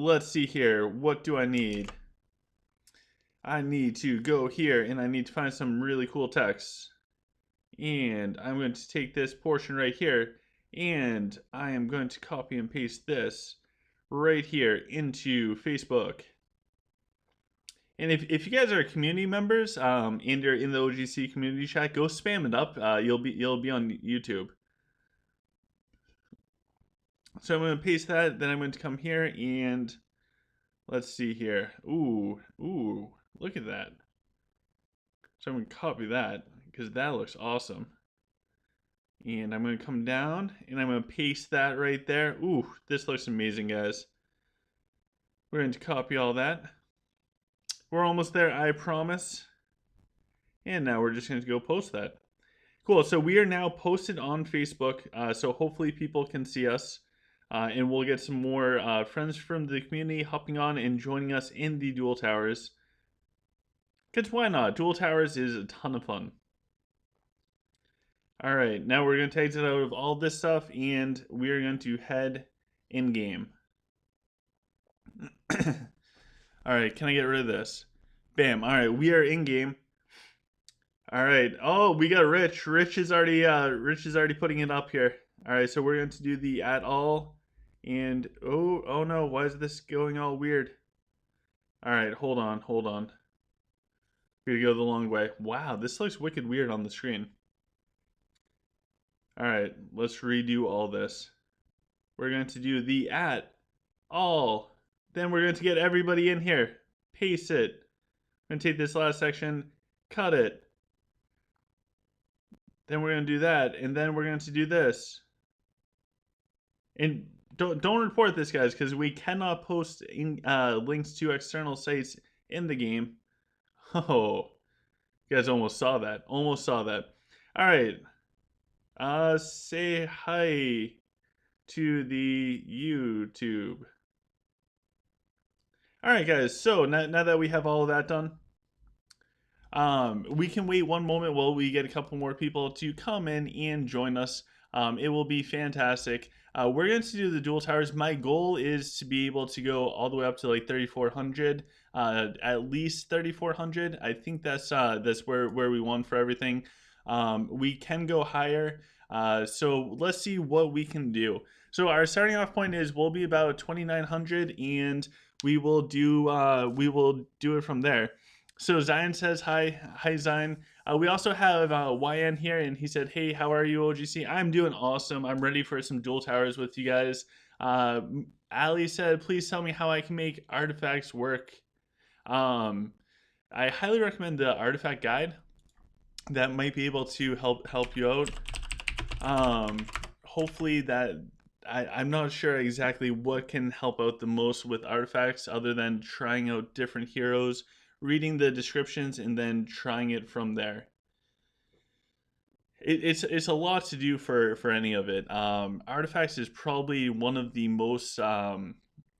let's see here. What do I need? I need to go here and I need to find some really cool text. And I'm going to take this portion right here and I am going to copy and paste this right here into Facebook. And if you guys are community members and you're in the OGC community chat, go spam it up. You'll be on YouTube. So I'm going to paste that. Then I'm going to come here and let's see here. Ooh, look at that. So I'm going to copy that because that looks awesome. And I'm going to come down and I'm going to paste that right there. Ooh, this looks amazing, guys. We're going to copy all that. We're almost there, I promise. And now we're just going to go post that. Cool, so we are now posted on Facebook, so hopefully people can see us. And we'll get some more friends from the community hopping on and joining us in the Duel Towers. Because why not? Duel Towers is a ton of fun. Alright, now we're going to exit out of all this stuff and we are going to head in-game. Alright, can I get rid of this? Bam. Alright, we are in-game. Alright. Oh, we got Rich. Rich is already putting it up here. Alright, so we're going to do the at all. And oh no, why is this going all weird? Alright, hold on. We're gonna go the long way. Wow, this looks wicked weird on the screen. Alright, let's redo all this. We're going to do the at all. Then we're going to get everybody in here. Paste it. I'm going to take this last section, cut it. Then we're going to do that, and then we're going to do this. And don't report this, guys, because we cannot post links to external sites in the game. Oh, you guys almost saw that. All right. Say hi to the YouTube. All right, guys. So now that we have all of that done, we can wait one moment while we get a couple more people to come in and join us. It will be fantastic. We're going to do the Duel Towers. My goal is to be able to go all the way up to like 3,400, at least 3,400. I think that's where we want for everything. We can go higher. So let's see what we can do. So our starting off point is we'll be about 2,900, and we will do it from there. So Zion says hi Zion. We also have YN here, and he said, hey, how are you, OGC? I'm doing awesome. I'm ready for some Duel Towers with you guys. Ali said, please tell me how I can make artifacts work. I highly recommend the artifact guide. That might be able to help you out. Hopefully that I'm not sure exactly what can help out the most with artifacts other than trying out different heroes, reading the descriptions, and then trying it from there. It's a lot to do for any of it. Artifacts is probably one of the most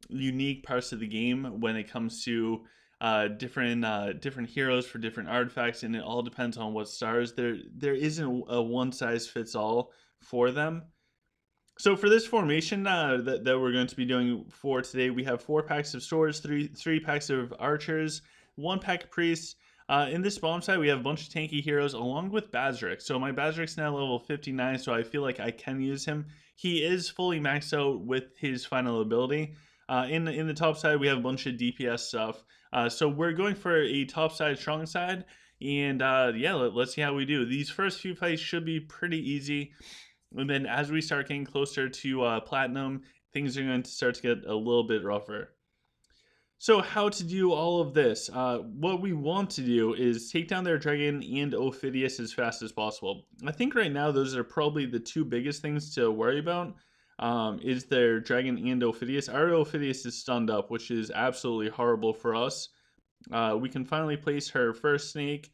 unique parts of the game when it comes to different heroes for different artifacts, and it all depends on what stars. There isn't a one size fits all for them. So for this formation that we're going to be doing for today, we have 4 packs of swords, three packs of archers, 1 pack of priests. In this bomb side, we have a bunch of tanky heroes along with Bazrik. So my Bazrik's now level 59, so I feel like I can use him. He is fully maxed out with his final ability. In the top side, we have a bunch of DPS stuff. So we're going for a top side, strong side. And yeah, let's see how we do. These first few fights should be pretty easy. And then as we start getting closer to platinum, things are going to start to get a little bit rougher. So how to do all of this? What we want to do is take down their dragon and Ophidius as fast as possible. I think right now those are probably the 2 biggest things to worry about. Is their dragon and Ophidius. Our Ophidius is stunned up, which is absolutely horrible for us. We can finally place her first snake,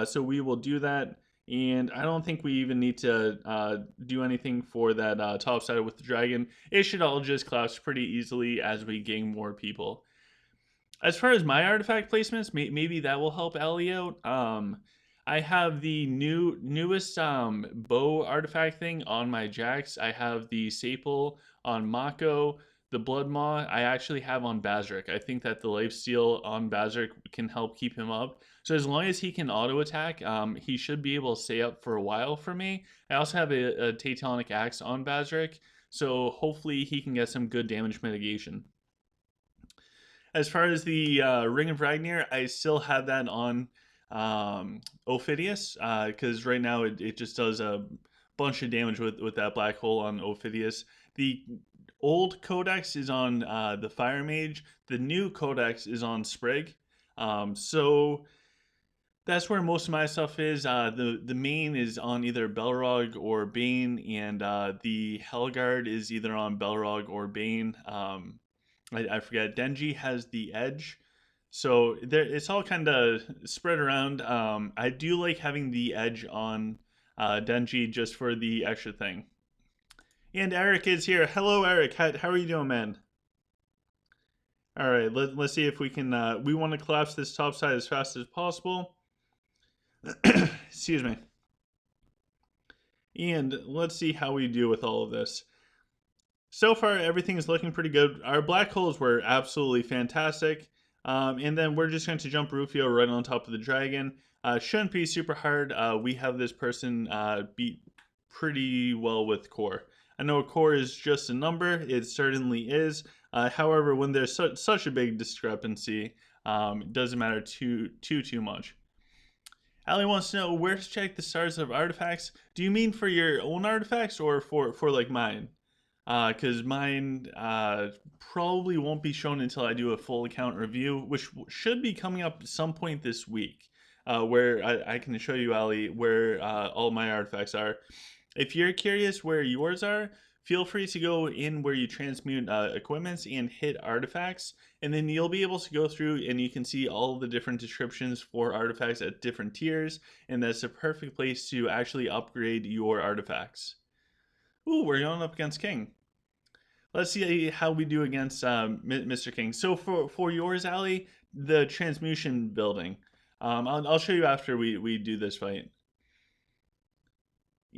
so we will do that. And I don't think we even need to do anything for that top side with the dragon. It should all just collapse pretty easily as we gain more people. As far as my artifact placements, maybe that will help Ellie out. I have the newest bow artifact thing on my Jax. I have the Saple on Mako, the Blood Maw I actually have on Bazrik. I think that the lifesteal on Bazrik can help keep him up. So as long as he can auto attack, he should be able to stay up for a while for me. I also have a Tectonic Axe on Bazrik, so hopefully he can get some good damage mitigation. As far as the Ring of Ragnar, I still have that on Ophidius because right now it just does a bunch of damage with that black hole on Ophidius. The old codex is on the Fire Mage. The new codex is on Sprig. So that's where most of my stuff is. The main is on either Belrog or Bane, and the Hellguard is either on Belrog or Bane. I forget. Denji has the edge, so there it's all kind of spread around. I do like having the edge on Denji just for the extra thing. And Eric is here. Hello, Eric. How are you doing, man? All right, let's see if we can. We want to collapse this top side as fast as possible. Excuse me. And let's see how we do with all of this. So far, everything is looking pretty good. Our black holes were absolutely fantastic. And then we're just going to jump Rufio right on top of the dragon. Shouldn't be super hard. We have this person beat pretty well with core. I know core is just a number. It certainly is. However, when there's such a big discrepancy, it doesn't matter too much. Ali wants to know where to check the stars of artifacts. Do you mean for your own artifacts or for like mine? Because mine probably won't be shown until I do a full account review, which should be coming up some point this week, where I can show you, Ali, where all my artifacts are. If you're curious where yours are, feel free to go in where you transmute equipments and hit artifacts, and then you'll be able to go through and you can see all the different descriptions for artifacts at different tiers, and that's a perfect place to actually upgrade your artifacts. Ooh, we're going up against King. Let's see how we do against Mr. King. So for yours, Ali, the transmutation building. I'll show you after we do this fight.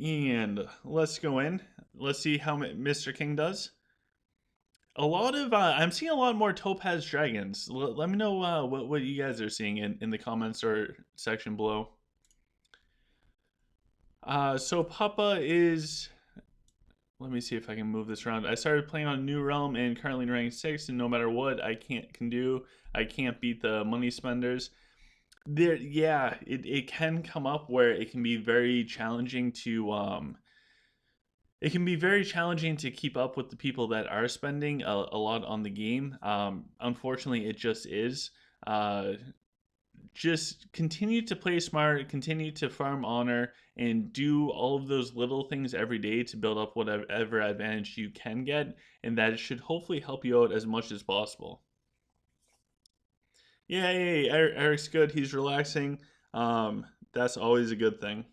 And let's go in. Let's see how Mr. King does. A lot of I'm seeing a lot more topaz dragons. Let me know what you guys are seeing in the comments or section below. So Papa is. Let me see if I can move this around. I started playing on New Realm and currently in rank 6, and no matter what I can do, I can't beat the money spenders. Yeah, it can come up where it can be very challenging to it can be very challenging to keep up with the people that are spending a lot on the game. Unfortunately, it just is. Just continue to play smart, continue to farm honor, and do all of those little things every day to build up whatever advantage you can get, and that should hopefully help you out as much as possible. Yay, Eric's good. He's relaxing. That's always a good thing.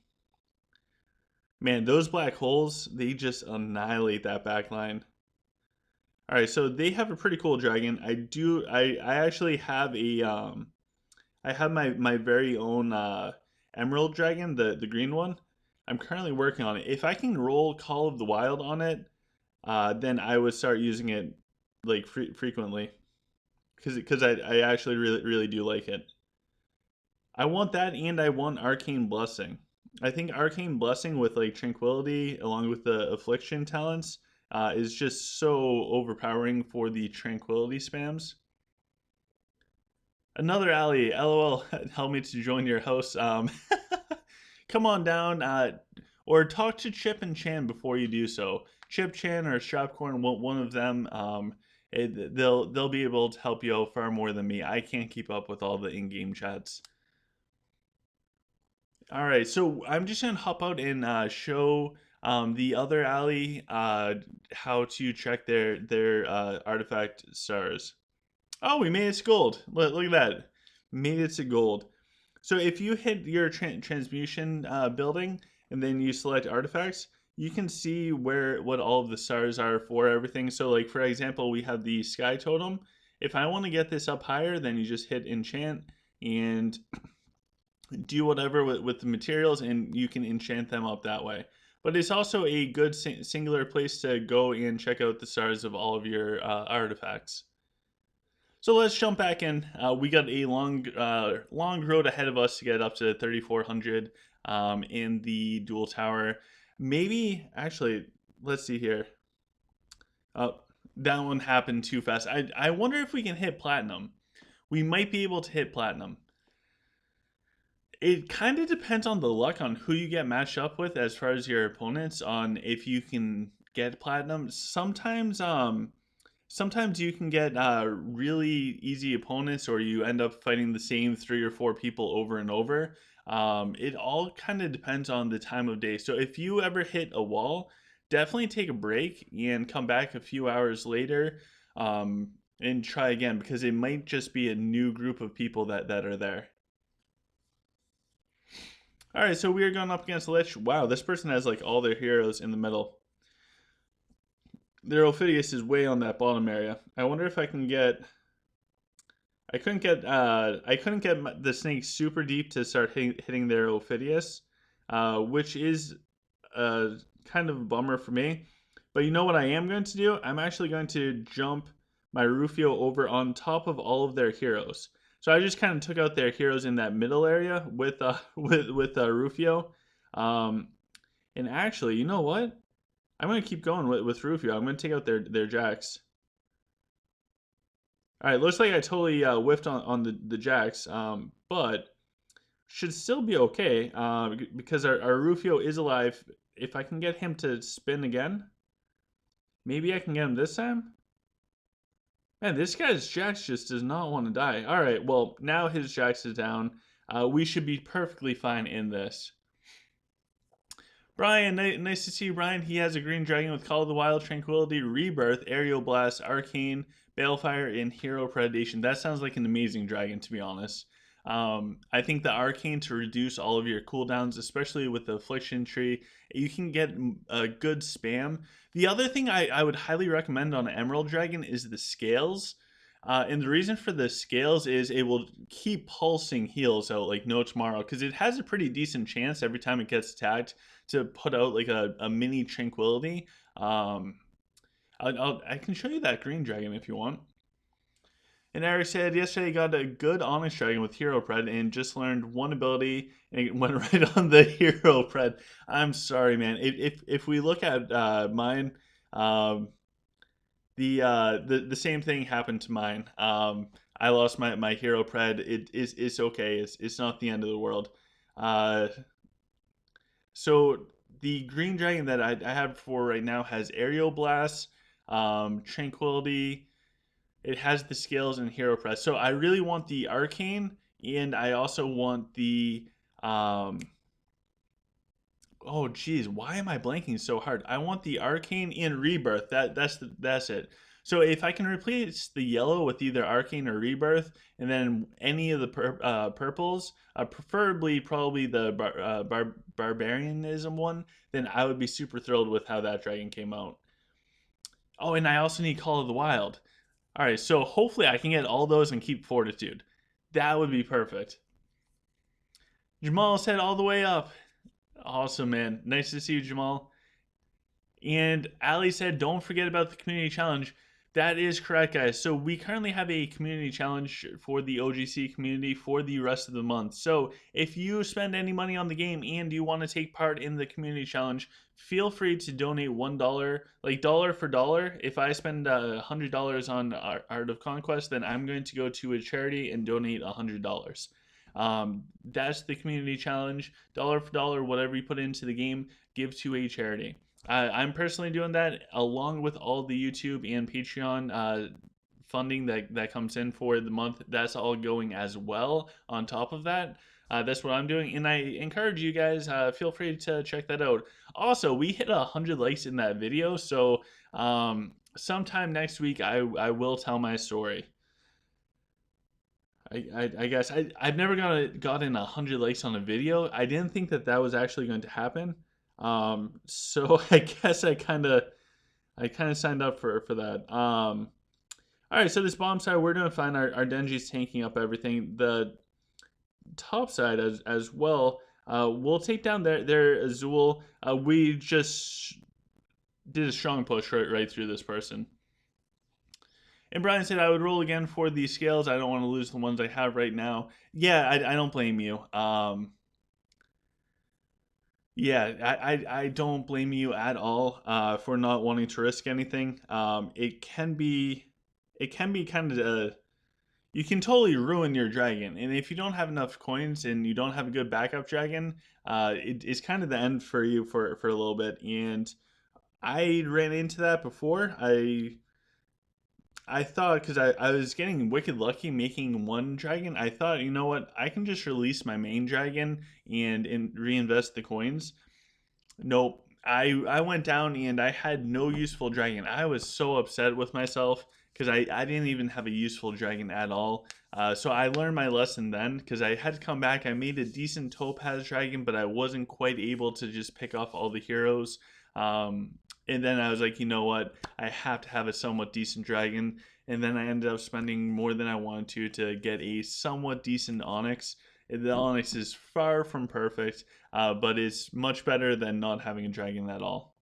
Man, those black holes, they just annihilate that backline. All right, so they have a pretty cool dragon. I actually have I have my very own emerald dragon, the green one. I'm currently working on it. If I can roll Call of the Wild on it, then I would start using it like frequently, because I actually really do like it. I want that, and I want Arcane Blessing. I think Arcane Blessing with like Tranquility along with the Affliction talents is just so overpowering for the Tranquility spams. Another alley, lol. Help me to join your house. Come on down, or talk to Chip and Chan before you do so. Chip Chan or Shopcorn, one of them. They'll be able to help you out far more than me. I can't keep up with all the in-game chats. All right, so I'm just gonna hop out and show the other alley how to check their artifact stars. Oh, we made it to gold. Look at that. Made it to gold. So if you hit your transmutation building and then you select artifacts, you can see what all of the stars are for everything. So like for example, we have the sky totem. If I want to get this up higher, then you just hit enchant and do whatever with the materials and you can enchant them up that way. but it's also a good singular place to go and check out the stars of all of your artifacts. So let's jump back in. We got a long road ahead of us to get up to 3,400 in the Duel Tower. Maybe, actually, let's see here. Oh, that one happened too fast. I wonder if we can hit platinum. We might be able to hit platinum. It kind of depends on the luck on who you get matched up with as far as your opponents on if you can get platinum. Sometimes you can get really easy opponents, or you end up fighting the same 3 or 4 people over and over. It all kind of depends on the time of day. So if you ever hit a wall, definitely take a break and come back a few hours later and try again, because it might just be a new group of people that are there. All right, so we are going up against Lich. Wow, this person has like all their heroes in the middle. Their Ophidius is way on that bottom area. I wonder if I can get. I couldn't get the snake super deep to start hitting their Ophidius, which is kind of a bummer for me. But you know what I am going to do? I'm actually going to jump my Rufio over on top of all of their heroes. So I just kind of took out their heroes in that middle area with with Rufio. And actually, you know what? I'm going to keep going with Rufio. I'm going to take out their jacks. All right, looks like I totally whiffed on the jacks, but should still be okay because our Rufio is alive. If I can get him to spin again, maybe I can get him this time. Man, this guy's jacks just does not want to die. All right, well, now his jacks is down. We should be perfectly fine in this. Brian, nice to see you, Brian. He has a green dragon with Call of the Wild, Tranquility, Rebirth, Aerial Blast, Arcane, Balefire, and Hero Predation. That sounds like an amazing dragon, to be honest. I think the Arcane to reduce all of your cooldowns, especially with the Affliction tree, you can get a good spam. The other thing I would highly recommend on an Emerald Dragon is the scales. And the reason for the scales is it will keep pulsing heals out like no tomorrow, because it has a pretty decent chance every time it gets attacked to put out like a mini tranquility. I can show you that green dragon if you want. And Eric said, yesterday got a good Onyx Dragon with Hero Pred and just learned one ability and it went right on the Hero Pred. I'm sorry, man. If we look at mine, the same thing happened to mine. I lost my Hero Pred. It's okay. It's not the end of the world. So the green dragon that I have for right now has Aerial Blast, Tranquility. It has the scales and Hero Press. So I really want the Arcane, and I also want the oh geez, why am I blanking so hard? I want the Arcane and Rebirth. That's it. So if I can replace the yellow with either Arcane or Rebirth, and then any of the purples, preferably probably the Barbarianism one, then I would be super thrilled with how that dragon came out. Oh, and I also need Call of the Wild. All right, so hopefully I can get all those and keep Fortitude. That would be perfect. Jamal said all the way up. Awesome, man. Nice to see you, Jamal. And Ali said, don't forget about the community challenge. That is correct, guys. So we currently have a community challenge for the OGC community for the rest of the month. So if you spend any money on the game and you want to take part in the community challenge, feel free to donate $1, like dollar for dollar. If I spend $100 on Art of Conquest, then I'm going to go to a charity and donate $100. That's the community challenge. Dollar for dollar, whatever you put into the game, give to a charity. I'm personally doing that along with all the YouTube and Patreon funding that comes in for the month. That's all going as well on top of that. That's what I'm doing, and I encourage you guys, feel free to check that out. Also, we hit 100 likes in that video, so sometime next week I will tell my story. I guess I've never gotten 100 likes on a video. I didn't think that was actually going to happen. So I guess I kind of signed up for that. All right, so this bottom side we're doing fine. Our Denji's tanking up everything. The top side as well. We'll take down their Azul. We just did a strong push right through this person. And Brian said, I would roll again for these scales. I don't want to lose the ones I have right now. Yeah, I don't blame you. Yeah, I don't blame you at all for not wanting to risk anything. It can be kind of you can totally ruin your dragon, and if you don't have enough coins and you don't have a good backup dragon, it's kind of the end for you for a little bit. And I ran into that before. I thought because I was getting wicked lucky making one dragon. I thought, you know what, I can just release my main dragon and reinvest the coins. Nope. I went down and I had no useful dragon. I was so upset with myself because I didn't even have a useful dragon at all. So I learned my lesson then because I had to come back. I made a decent topaz dragon, but I wasn't quite able to just pick off all the heroes. And then I was like, you know what? I have to have a somewhat decent dragon. And then I ended up spending more than I wanted to get a somewhat decent Onyx. The Onyx is far from perfect, but it's much better than not having a dragon at all.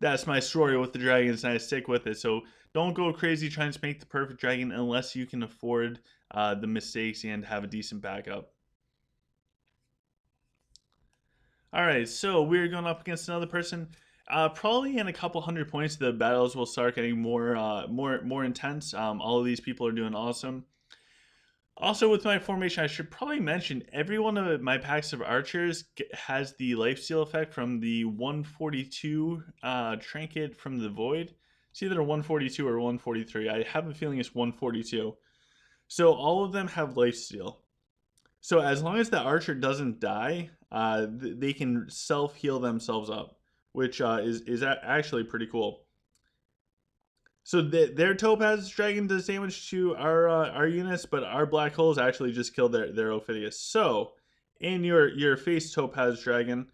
That's my story with the dragons, and I stick with it. So don't go crazy trying to make the perfect dragon unless you can afford the mistakes and have a decent backup. All right, so we're going up against another person. Probably in a couple hundred points, the battles will start getting more intense. All of these people are doing awesome. Also, with my formation, I should probably mention every one of my packs of archers has the lifesteal effect from the 142 trinket from the void. It's either 142 or 143. I have a feeling it's 142. So all of them have lifesteal. So as long as the archer doesn't die, they can self heal themselves up, which is actually pretty cool. So their topaz dragon does damage to our units, but our black holes actually just killed their Ophidius. So in your face topaz dragon,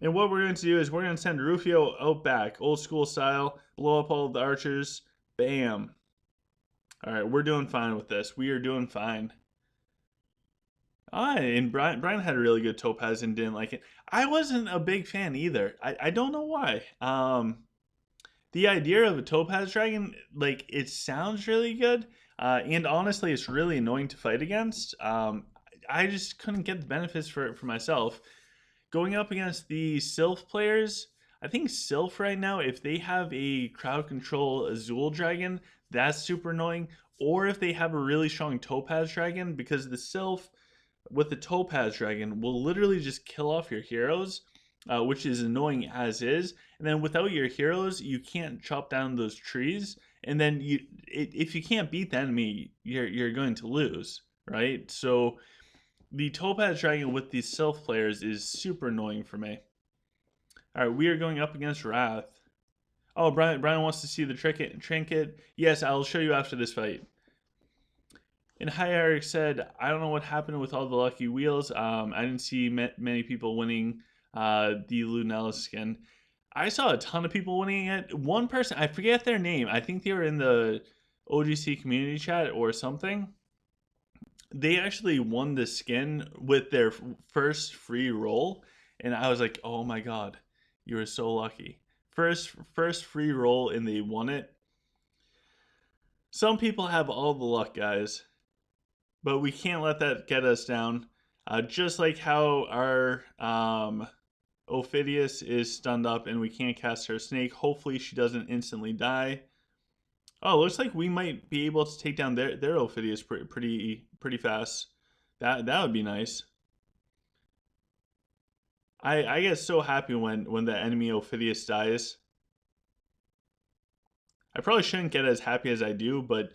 and what we're going to do is we're going to send Rufio out back, old school style, blow up all of the archers, bam. All right, we're doing fine with this. We are doing fine. And Brian had a really good topaz and didn't like it. I wasn't a big fan either. I don't know why. The idea of a topaz dragon, like, it sounds really good, and honestly, it's really annoying to fight against. I just couldn't get the benefits for myself. Going up against the Sylph players, I think Sylph right now, if they have a crowd control Azul dragon, that's super annoying. Or if they have a really strong topaz dragon, because the Sylph with the topaz dragon will literally just kill off your heroes, which is annoying as is. And then without your heroes, you can't chop down those trees. And then if you can't beat the enemy, you're going to lose, right? So the topaz dragon with these Sylph players is super annoying for me. All right, we are going up against Wrath. Oh, Brian wants to see the trinket. Yes, I'll show you after this fight. And Hi Eric said, I don't know what happened with all the lucky wheels. I didn't see many people winning the Lunella skin. I saw a ton of people winning it. One person, I forget their name. I think they were in the OGC community chat or something. They actually won the skin with their first free roll, and I was like, oh my god, you were so lucky. First free roll, and they won it. Some people have all the luck, guys, but we can't let that get us down. Just like how our Ophidius is stunned up and we can't cast her snake. Hopefully she doesn't instantly die. Oh, looks like we might be able to take down their Ophidius pretty fast. That would be nice. I get so happy when the enemy Ophidius dies. I probably shouldn't get as happy as I do, but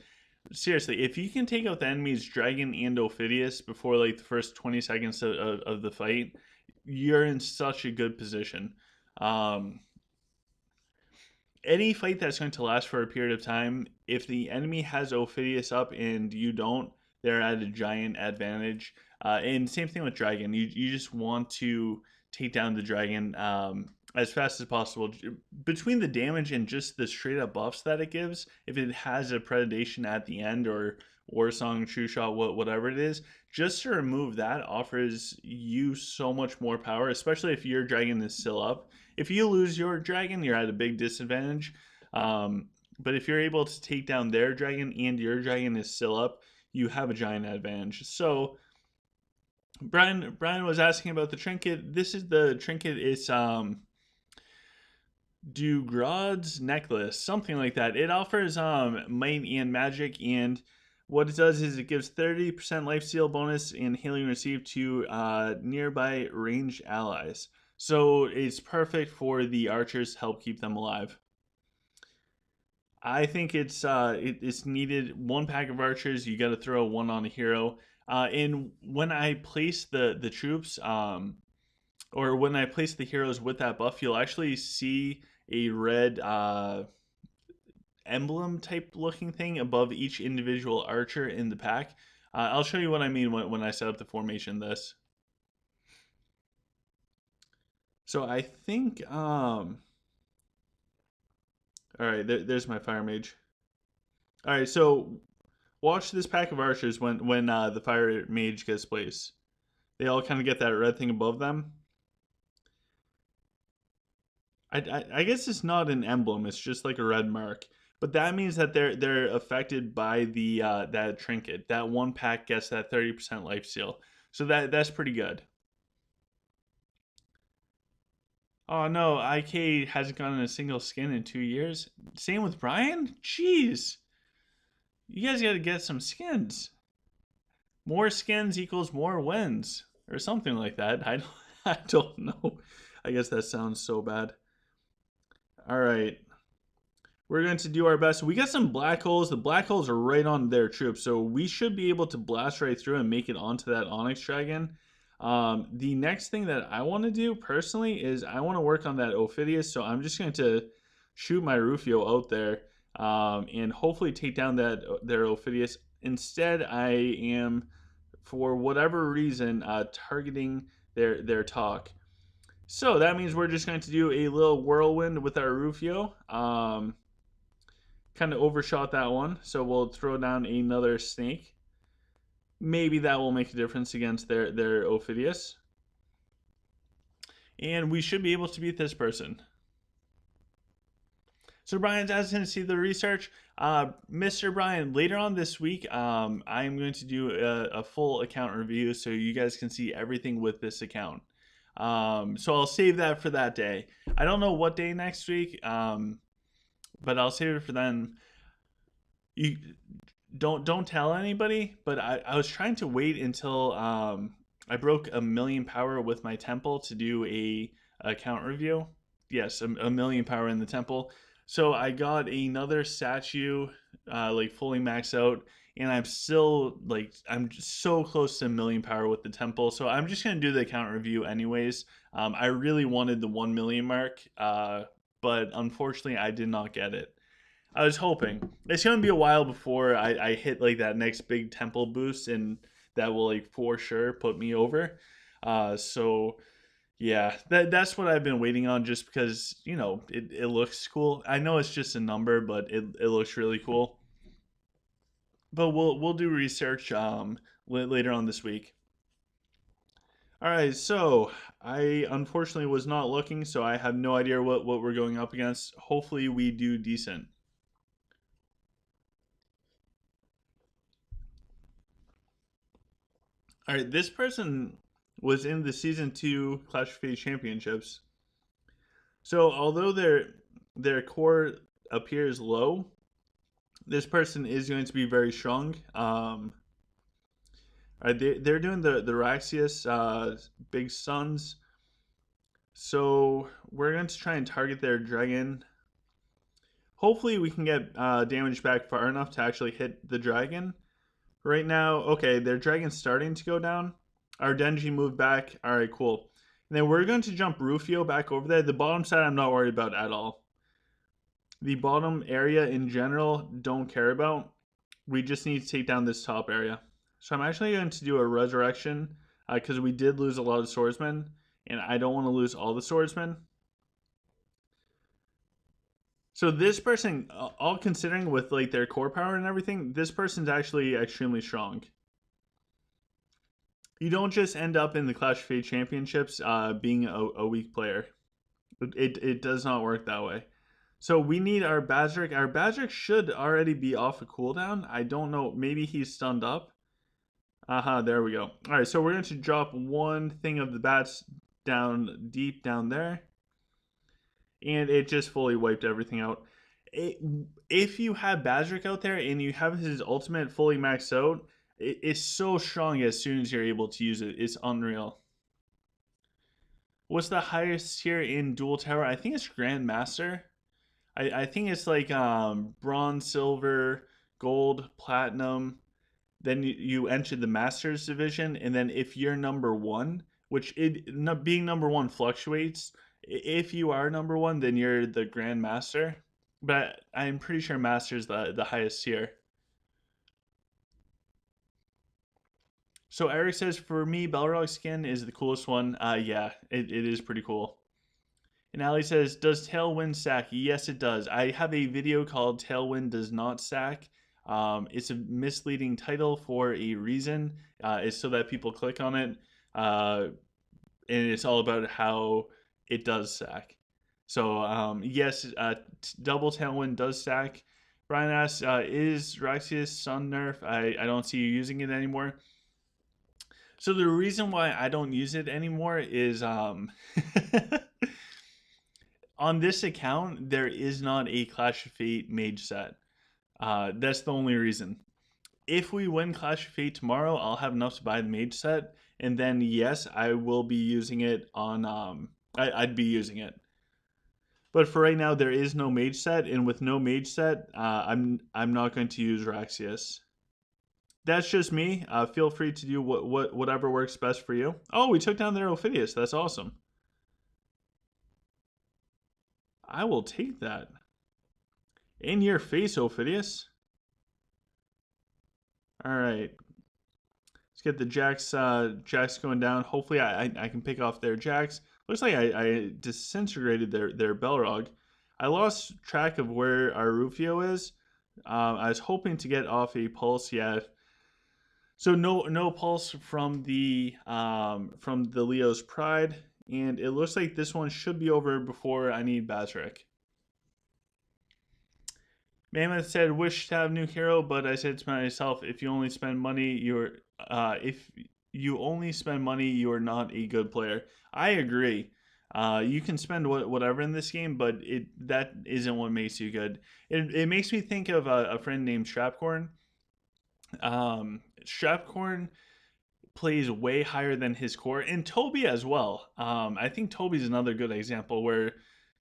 seriously, if you can take out the enemy's dragon and Ophidius before like the first 20 seconds of the fight, you're in such a good position. Any fight that's going to last for a period of time, if the enemy has Ophidius up and you don't, they're at a giant advantage. And same thing with dragon. You just want to take down the dragon as fast as possible. Between the damage and just the straight up buffs that it gives, if it has a predation at the end or war song, true shot, whatever it is, just to remove that offers you so much more power, especially if your dragon is still up. If you lose your dragon, you're at a big disadvantage. But if you're able to take down their dragon and your dragon is still up, you have a giant advantage. So Brian was asking about the trinket. This is the trinket. It's Dugrad's necklace, something like that. It offers might and magic, and what it does is it gives 30% lifesteal bonus and healing received to nearby ranged allies. So it's perfect for the archers to help keep them alive. I think it's needed. One pack of archers, you got to throw one on a hero. And when I place the troops, or when I place the heroes with that buff, you'll actually see a red emblem type looking thing above each individual archer in the pack. I'll show you what I mean when I set up the formation. This. So I think all right, there's my fire mage. All right, so watch this pack of archers when the fire mage gets placed. They all kind of get that red thing above them. I guess it's not an emblem; it's just like a red mark. But that means that they're affected by the that trinket. That one pack gets that 30% life steal. So that's pretty good. Oh no, IK hasn't gotten a single skin in 2 years. Same with Brian. Jeez, you guys got to get some skins. More skins equals more wins, or something like that. I don't know. I guess that sounds so bad. All right. We're going to do our best. We got some black holes. The black holes are right on their troops, so we should be able to blast right through and make it onto that Onyx Dragon. The next thing that I want to do personally is I want to work on that Ophidius, so I'm just going to shoot my Rufio out there and hopefully take down their Ophidius. Instead, I am, for whatever reason, targeting their talk. So that means we're just going to do a little whirlwind with our Rufio. Kind of overshot that one, so we'll throw down another snake. Maybe that will make a difference against their Ophidius. And we should be able to beat this person. So Brian's asking to see the research. Mr. Brian, later on this week, I'm going to do a full account review so you guys can see everything with this account. So I'll save that for that day. I don't know what day next week, but I'll save it for then. You don't tell anybody, but I was trying to wait until I broke 1,000,000 power with my temple to do a account review. Yes, 1,000,000 power in the temple. So I got another statue, like fully maxed out, and I'm still like I'm just so close to 1,000,000 power with the temple. So I'm just gonna do the account review anyways. I really wanted the 1,000,000 mark, but unfortunately I did not get it. I was hoping it's gonna be a while before I hit like that next big temple boost, and that will like for sure put me over. So yeah, that's what I've been waiting on, just because it looks cool. I know it's just a number, but it looks really cool. But we'll do research later on this week. All right, so I unfortunately was not looking, so I have no idea what we're going up against. Hopefully we do decent. All right, this person was in the season 2 Clash of Fate championships. So although their core appears low, this person is going to be very strong. They're doing the Raxius big suns. So we're going to try and target their dragon. Hopefully we can get damage back far enough to actually hit the dragon. Right now, okay, their dragon's starting to go down. Our Denji moved back. All right, cool. And then we're going to jump Rufio back over there. The bottom side I'm not worried about at all. The bottom area in general, don't care about. We just need to take down this top area. So I'm actually going to do a resurrection because we did lose a lot of swordsmen, and I don't want to lose all the swordsmen. So this person, all considering with like their core power and everything, this person's actually extremely strong. You don't just end up in the Clash of Fate championships being a weak player. It does not work that way. So we need our Badrick. Our Badrick should already be off a cooldown. I don't know. Maybe he's stunned up. There we go. All right, so we're going to drop one thing of the bats down deep down there. And it just fully wiped everything out. It, if you have Badrick out there and you have his ultimate fully maxed out, it's so strong as soon as you're able to use it. It's unreal. What's the highest tier in Duel Tower? I think it's Grandmaster. I think it's like bronze, silver, gold, platinum. Then you enter the Masters division, and then if you're number one, which being number one fluctuates. If you are number one, then you're the Grandmaster. But I'm pretty sure Master's the highest tier. So Eric says, for me, Balrog skin is the coolest one. Yeah, it is pretty cool. And Ali says, does Tailwind sack? Yes, it does. I have a video called Tailwind Does Not Sack. It's a misleading title for a reason. It's so that people click on it. And it's all about how it does sack. So, yes, double Tailwind does sack. Brian asks, is Raxius Sun nerf? I don't see you using it anymore. So the reason why I don't use it anymore is on this account there is not a Clash of Fate mage set. That's the only reason. If we win Clash of Fate tomorrow, I'll have enough to buy the mage set, and then yes, I will be using it on. I'd be using it. But for right now, there is no mage set, and with no mage set, I'm not going to use Raxius. That's just me. Feel free to do whatever works best for you. Oh, we took down their Ophidius. That's awesome. I will take that. In your face, Ophidius. All right. Let's get the jacks going down. Hopefully, I can pick off their jacks. Looks like I disintegrated their Belrog. I lost track of where our Rufio is. I was hoping to get off a pulse. Yeah. So no pulse from the Leo's Pride, and it looks like this one should be over before I need Bazric. Mammoth said, "Wish to have new hero," but I said to myself, "If you only spend money, you're not a good player." I agree. You can spend whatever in this game, but that isn't what makes you good. It makes me think of a friend named Strapcorn. Strapcorn plays way higher than his core, and Toby as well. I think Toby's another good example where,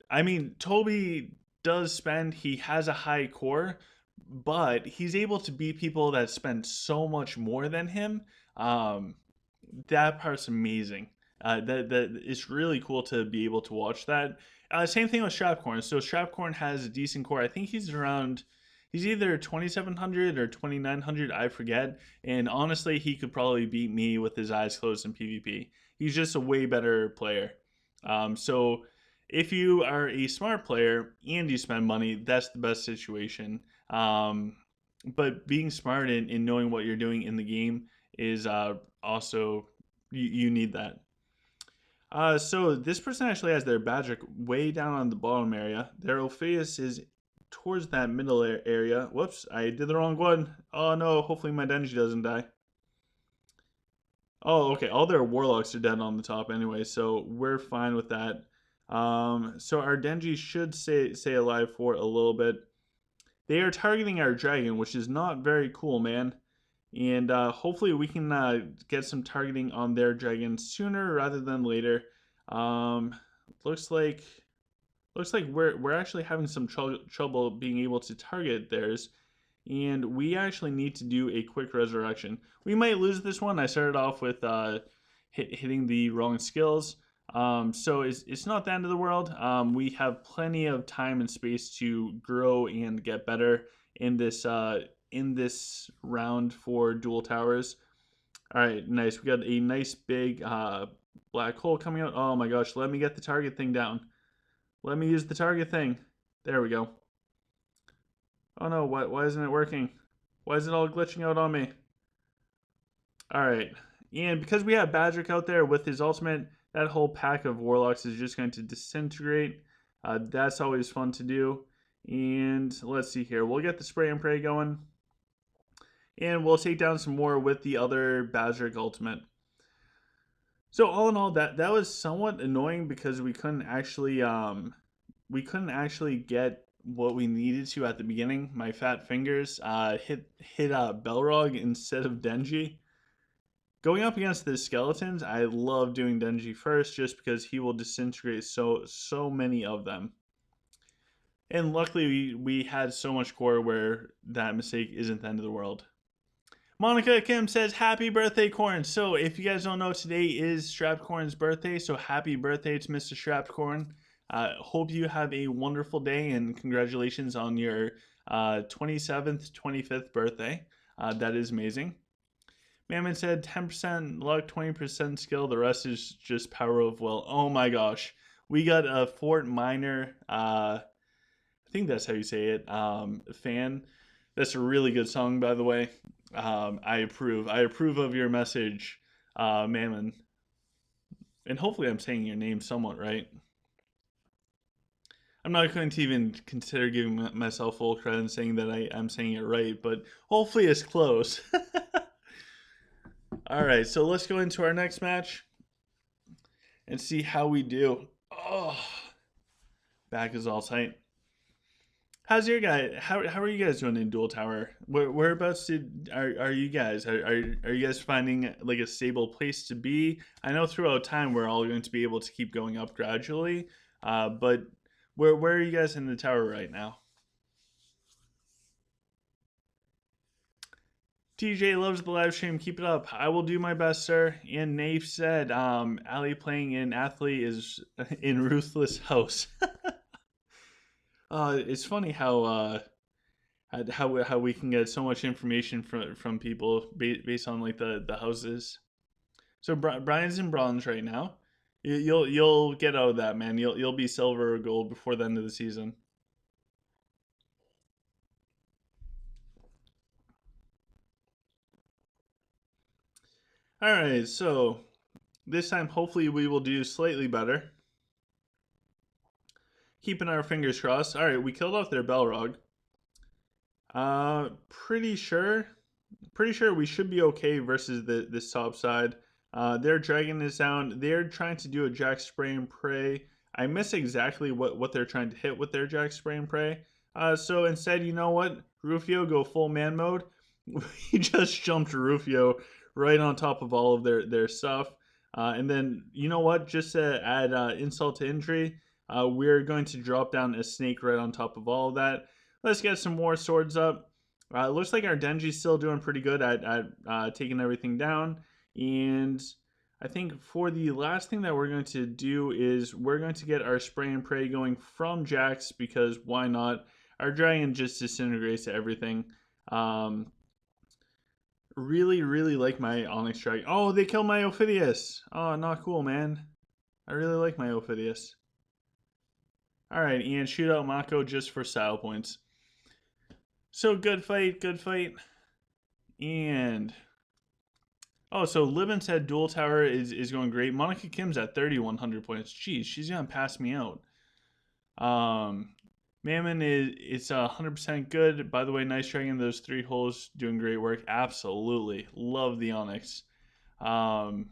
I mean, Toby does spend, he has a high core, but he's able to beat people that spend so much more than him. That part's amazing. That it's really cool to be able to watch that. Same thing with Strapcorn. So Strapcorn has a decent core. I think he's either 2700 or 2900, I forget. And honestly, he could probably beat me with his eyes closed in PvP. He's just a way better player. So if you are a smart player and you spend money, that's the best situation. But being smart and knowing what you're doing in the game is also, you need that. So this person actually has their Badrick way down on the bottom area. Their Ophidius is towards that middle area. Whoops, I did the wrong one. Oh no, hopefully my Dungey doesn't die. Oh, okay, all their Warlocks are dead on the top anyway, so we're fine with that. So our Dungey should stay alive for a little bit. They are targeting our dragon, which is not very cool, man. And hopefully we can get some targeting on their dragon sooner rather than later. Looks like we're actually having some trouble being able to target theirs, and we actually need to do a quick resurrection. We might lose this one. I started off with hitting the wrong skills, so it's not the end of the world. We have plenty of time and space to grow and get better in this round for Duel Towers. All right, nice. We got a nice big black hole coming out. Oh my gosh, let me get the target thing down. Let me use the target thing. There we go. Oh no, why isn't it working? Why is it all glitching out on me? Alright. And because we have Badric out there with his ultimate, that whole pack of Warlocks is just going to disintegrate. That's always fun to do. And let's see here. We'll get the spray and pray going. And we'll take down some more with the other Badric ultimate. So all in all, that was somewhat annoying because we couldn't actually get what we needed to at the beginning. My fat fingers hit Belrog instead of Denji. Going up against the skeletons, I love doing Denji first just because he will disintegrate so many of them. And luckily we had so much core where that mistake isn't the end of the world. Monica Kim says, happy birthday, Corn. So if you guys don't know, today is Strapcorn's birthday. So happy birthday to Mr. Strapcorn. Hope you have a wonderful day and congratulations on your 27th, 25th birthday. That is amazing. Mammon said 10% luck, 20% skill. The rest is just power of will. Oh my gosh. We got a Fort Minor, I think that's how you say it, fan. That's a really good song, by the way. I approve. I approve of your message, Mammon. And hopefully I'm saying your name somewhat right. I'm not going to even consider giving myself full credit and saying that I'm saying it right, but hopefully it's close. All right, so let's go into our next match and see how we do. Oh, back is all tight. How's your guy? How are you guys doing in Duel Tower? Whereabouts are you guys? Are you guys finding like a stable place to be? I know throughout time we're all going to be able to keep going up gradually, but where are you guys in the tower right now? TJ loves the live stream. Keep it up. I will do my best, sir. And Nafe said, Ali playing in Athlete is in Ruthless House. It's funny how we can get so much information from people based on like the houses. So Brian's in bronze right now. You'll get out of that, man. You'll be silver or gold before the end of the season. All right, so this time hopefully we will do slightly better. Keeping our fingers crossed. All right, we killed off their Belrog. Pretty sure we should be okay versus this top side. They're dragging this down. They're trying to do a Jack Spray and Pray. I miss exactly what they're trying to hit with their Jack Spray and Pray. So instead, you know what? Rufio, go full man mode. We just jumped Rufio right on top of all of their stuff. And then, you know what? Just to add insult to injury, we're going to drop down a snake right on top of all of that. Let's get some more swords up. It looks like our Denji's still doing pretty good at taking everything down. And I think for the last thing that we're going to do is we're going to get our spray and pray going from Jax because why not? Our dragon just disintegrates everything. Really like my Onyx dragon. Oh, they killed my Ophidius. Oh, not cool, man. I really like my Ophidius. Alright, and shoot out Mako just for style points. So good fight. And oh, so Libin said Duel Tower is going great. Monica Kim's at 3,100 points. Jeez, she's gonna pass me out. Mammon is 100% good. By the way, nice dragging those 3 holes, doing great work. Absolutely love the Onyx. TJ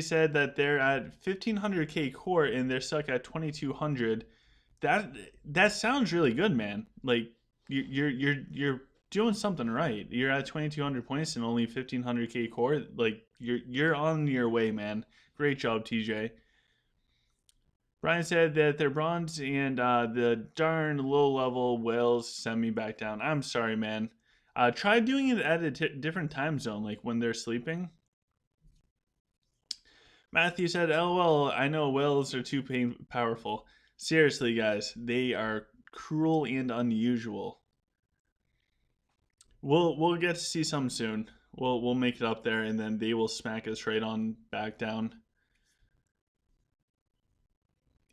said that they're at 1,500k core and they're stuck at 2,200. That sounds really good, man. Like you're doing something right. You're at 2,200 points and only 1,500k core. Like you're on your way, man. Great job, TJ. Brian said that they're bronze and the darn low level whales send me back down. I'm sorry, man. Try doing it at a different time zone, like when they're sleeping. Matthew said, LOL, I know whales are too powerful. Seriously, guys, they are cruel and unusual. We'll get to see some soon. We'll make it up there, and then they will smack us right on back down.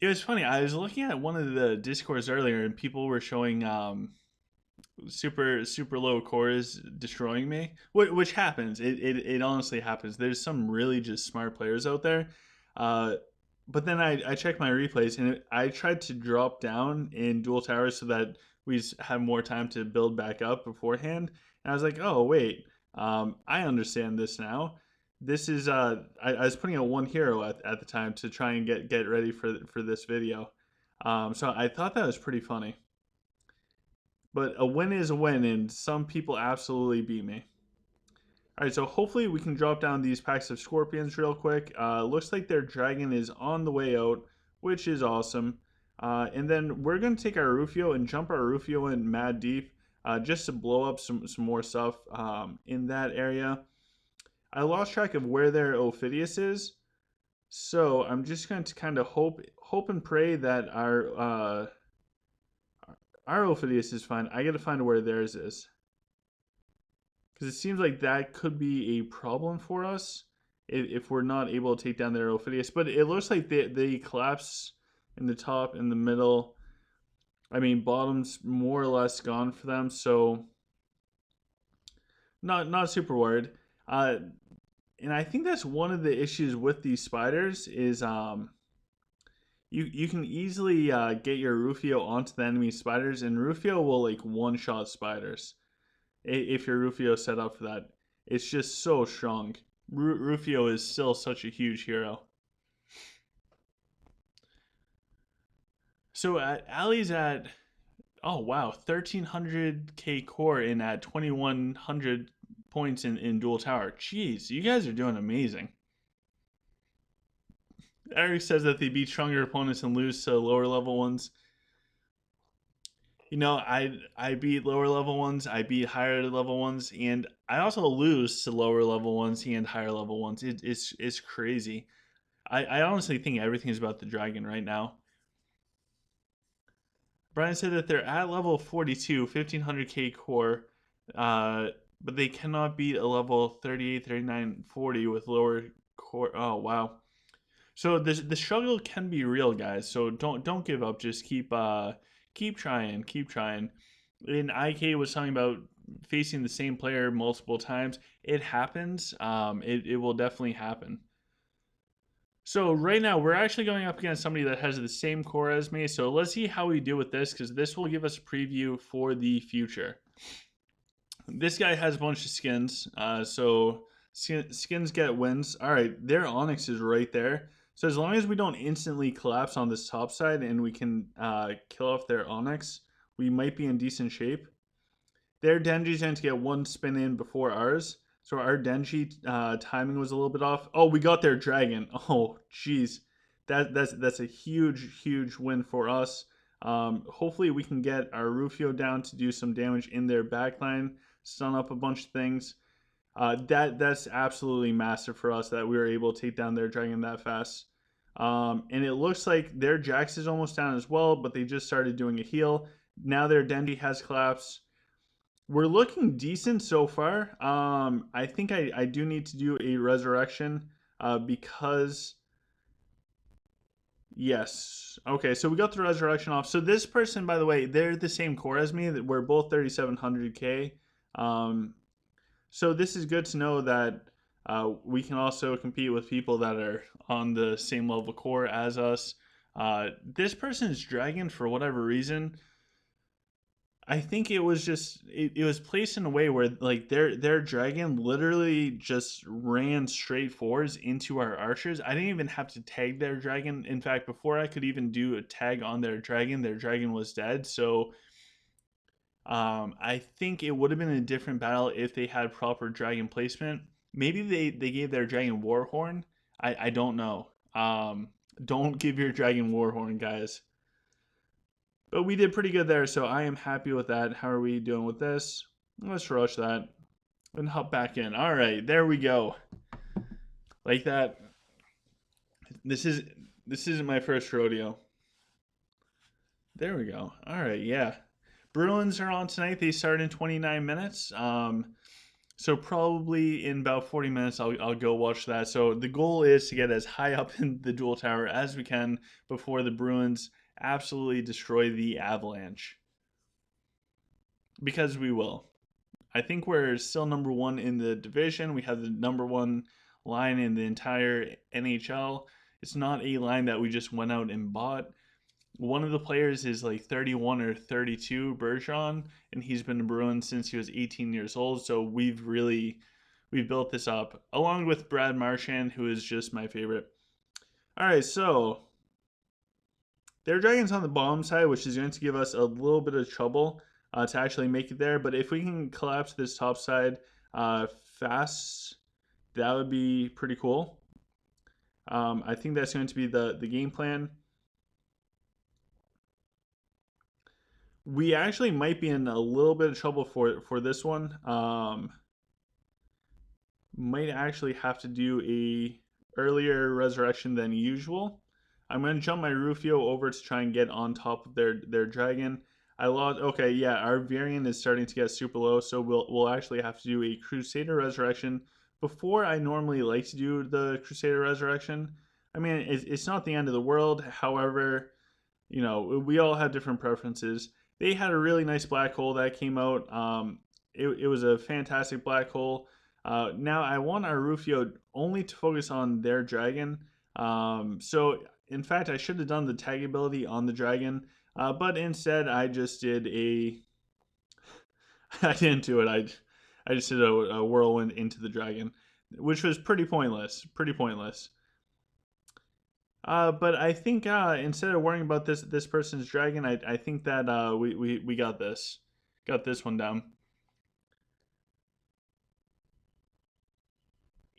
It was funny. I was looking at one of the discourse earlier, and people were showing super low core is destroying me, which happens. It honestly happens. There's some really just smart players out there, uh, but then I check my replays and I tried to drop down in dual towers so that we have more time to build back up beforehand. And I was like, oh wait, I understand this now. This is I was putting out one hero at the time to try and get ready for this video. So I thought that was pretty funny. But a win is a win, and some people absolutely beat me. All right, so hopefully we can drop down these packs of scorpions real quick. Looks like their dragon is on the way out, which is awesome. And then we're going to take our Rufio and jump our Rufio in mad deep just to blow up some more stuff in that area. I lost track of where their Ophidius is, so I'm just going to kind of hope and pray that our Ophidius is fine. I got to find where theirs is. Because it seems like that could be a problem for us if we're not able to take down their Ophidius. But it looks like they collapse in the top, in the middle. I mean, bottom's more or less gone for them, so not super worried. And I think that's one of the issues with these spiders is you can easily get your Rufio onto the enemy spiders, and Rufio will like one-shot spiders if your Rufio is set up for that. It's just so strong. Rufio is still such a huge hero. So Ali's at, oh wow, 1300k core and at 2100 points in dual tower. Jeez, you guys are doing amazing. Eric says that they beat stronger opponents and lose to lower level ones. You know, I beat lower level ones, I beat higher level ones, and I also lose to lower level ones and higher level ones. It's crazy. I honestly think everything is about the dragon right now. Brian said that they're at level 42, 1500k core, but they cannot beat a level 38, 39, 40 with lower core. Oh wow. So the struggle can be real, guys. So don't give up. Just keep trying, keep trying. And IK was talking about facing the same player multiple times. It happens. It will definitely happen. So right now we're actually going up against somebody that has the same core as me. So let's see how we do with this, because this will give us a preview for the future. This guy has a bunch of skins. So skins get wins. All right, their Onyx is right there. So as long as we don't instantly collapse on this top side and we can kill off their Onyx, we might be in decent shape. Their Denji's going to get one spin in before ours. So our Denji timing was a little bit off. Oh, we got their dragon. Oh, jeez. That's a huge win for us. Hopefully we can get our Rufio down to do some damage in their backline, stun up a bunch of things. That's absolutely massive for us that we were able to take down their dragon that fast. And it looks like their Jax is almost down as well, but they just started doing a heal. Now their Denji has collapsed. We're looking decent so far. I think I do need to do a resurrection because... Yes. Okay, so we got the resurrection off. So this person, by the way, they're the same core as me. We're both 3700k. So this is good to know that we can also compete with people that are on the same level core as us. This person's dragon, for whatever reason, I think it was just it was placed in a way where like their dragon literally just ran straight forwards into our archers. I didn't even have to tag their dragon. In fact, before I could even do a tag on their dragon was dead. So I think it would have been a different battle if they had proper dragon placement. Maybe they gave their dragon Warhorn. I don't know. Don't give your dragon Warhorn, guys. But we did pretty good there, so I am happy with that. How are we doing with this? Let's rush that and hop back in. All right, there we go. Like that. This isn't my first rodeo. There we go. All right, yeah. Bruins are on tonight. They start in 29 minutes. So probably in about 40 minutes, I'll go watch that. So the goal is to get as high up in the dual tower as we can before the Bruins absolutely destroy the Avalanche. because we will. I think we're still number one in the division. We have the number one line in the entire NHL. It's not a line that we just went out and bought. One of the players is like 31 or 32, Bergeron, and he's been a Bruin since he was 18 years old. So we've built this up along with Brad Marchand, who is just my favorite. All right, so their Dragons on the bottom side, which is going to give us a little bit of trouble to actually make it there. But if we can collapse this top side fast, that would be pretty cool. I think that's going to be the game plan. We actually might be in a little bit of trouble for this one. Might actually have to do a earlier resurrection than usual. I'm going to jump my Rufio over to try and get on top of their dragon. I lost. Okay, yeah, our variant is starting to get super low, so we'll actually have to do a Crusader resurrection before I normally like to do the Crusader resurrection. I mean, it's not the end of the world. However, we all have different preferences. They had a really nice black hole that came out. It was a fantastic black hole. Now I want our Rufio only to focus on their dragon. So in fact, I should have done the tag ability on the dragon, but instead I just did a. I didn't do it. I just did a whirlwind into the dragon, which was pretty pointless. Pretty pointless. But I think instead of worrying about this person's dragon, I think that we got this one down.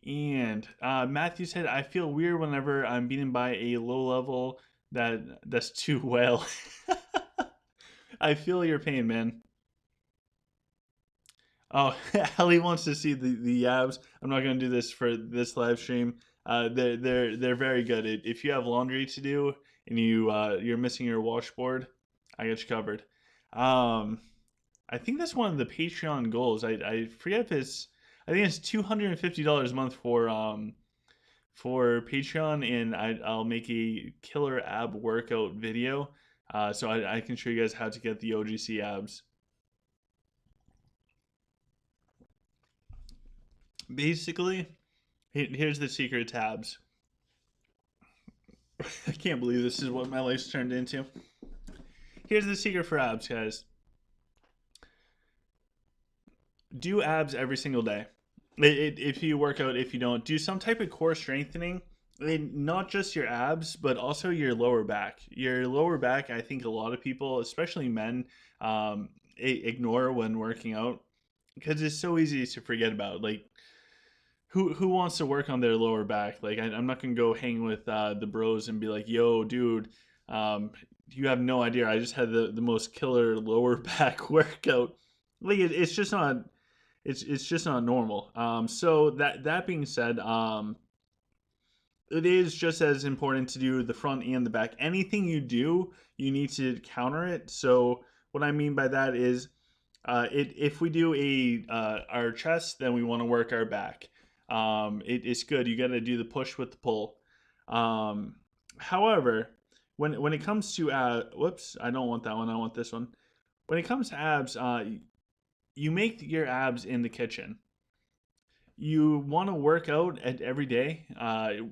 And Matthew said, "I feel weird whenever I'm beaten by a low level that's too well." I feel your pain, man. Oh, Ali wants to see the abs. I'm not gonna do this for this live stream. They're very good. If you have laundry to do and you're missing your washboard, I got you covered. Um, I think that's one of the Patreon goals. I forget if it's. I think it's $250 a month for Patreon, and I'll make a killer ab workout video. So I can show you guys how to get the OGC abs. Basically, here's the secret tabs. I can't believe this is what my life's turned into. Here's the secret for abs, guys. Do abs every single day. If you work out, if you don't, do some type of core strengthening. Not just your abs, but also your lower back. Your lower back, I think a lot of people, especially men, ignore when working out because it's so easy to forget about. Like, who wants to work on their lower back? Like, I'm not gonna go hang with the bros and be like, "Yo, dude, you have no idea. I just had the most killer lower back workout." Like, it's just not it's just not normal. So that being said, it is just as important to do the front and the back. Anything you do, you need to counter it. So what I mean by that is, if we do our chest, then we want to work our back. It's good. You got to do the push with the pull. However, when it comes to whoops, I don't want that one. I want this one. When it comes to abs, you make your abs in the kitchen. You want to work out every day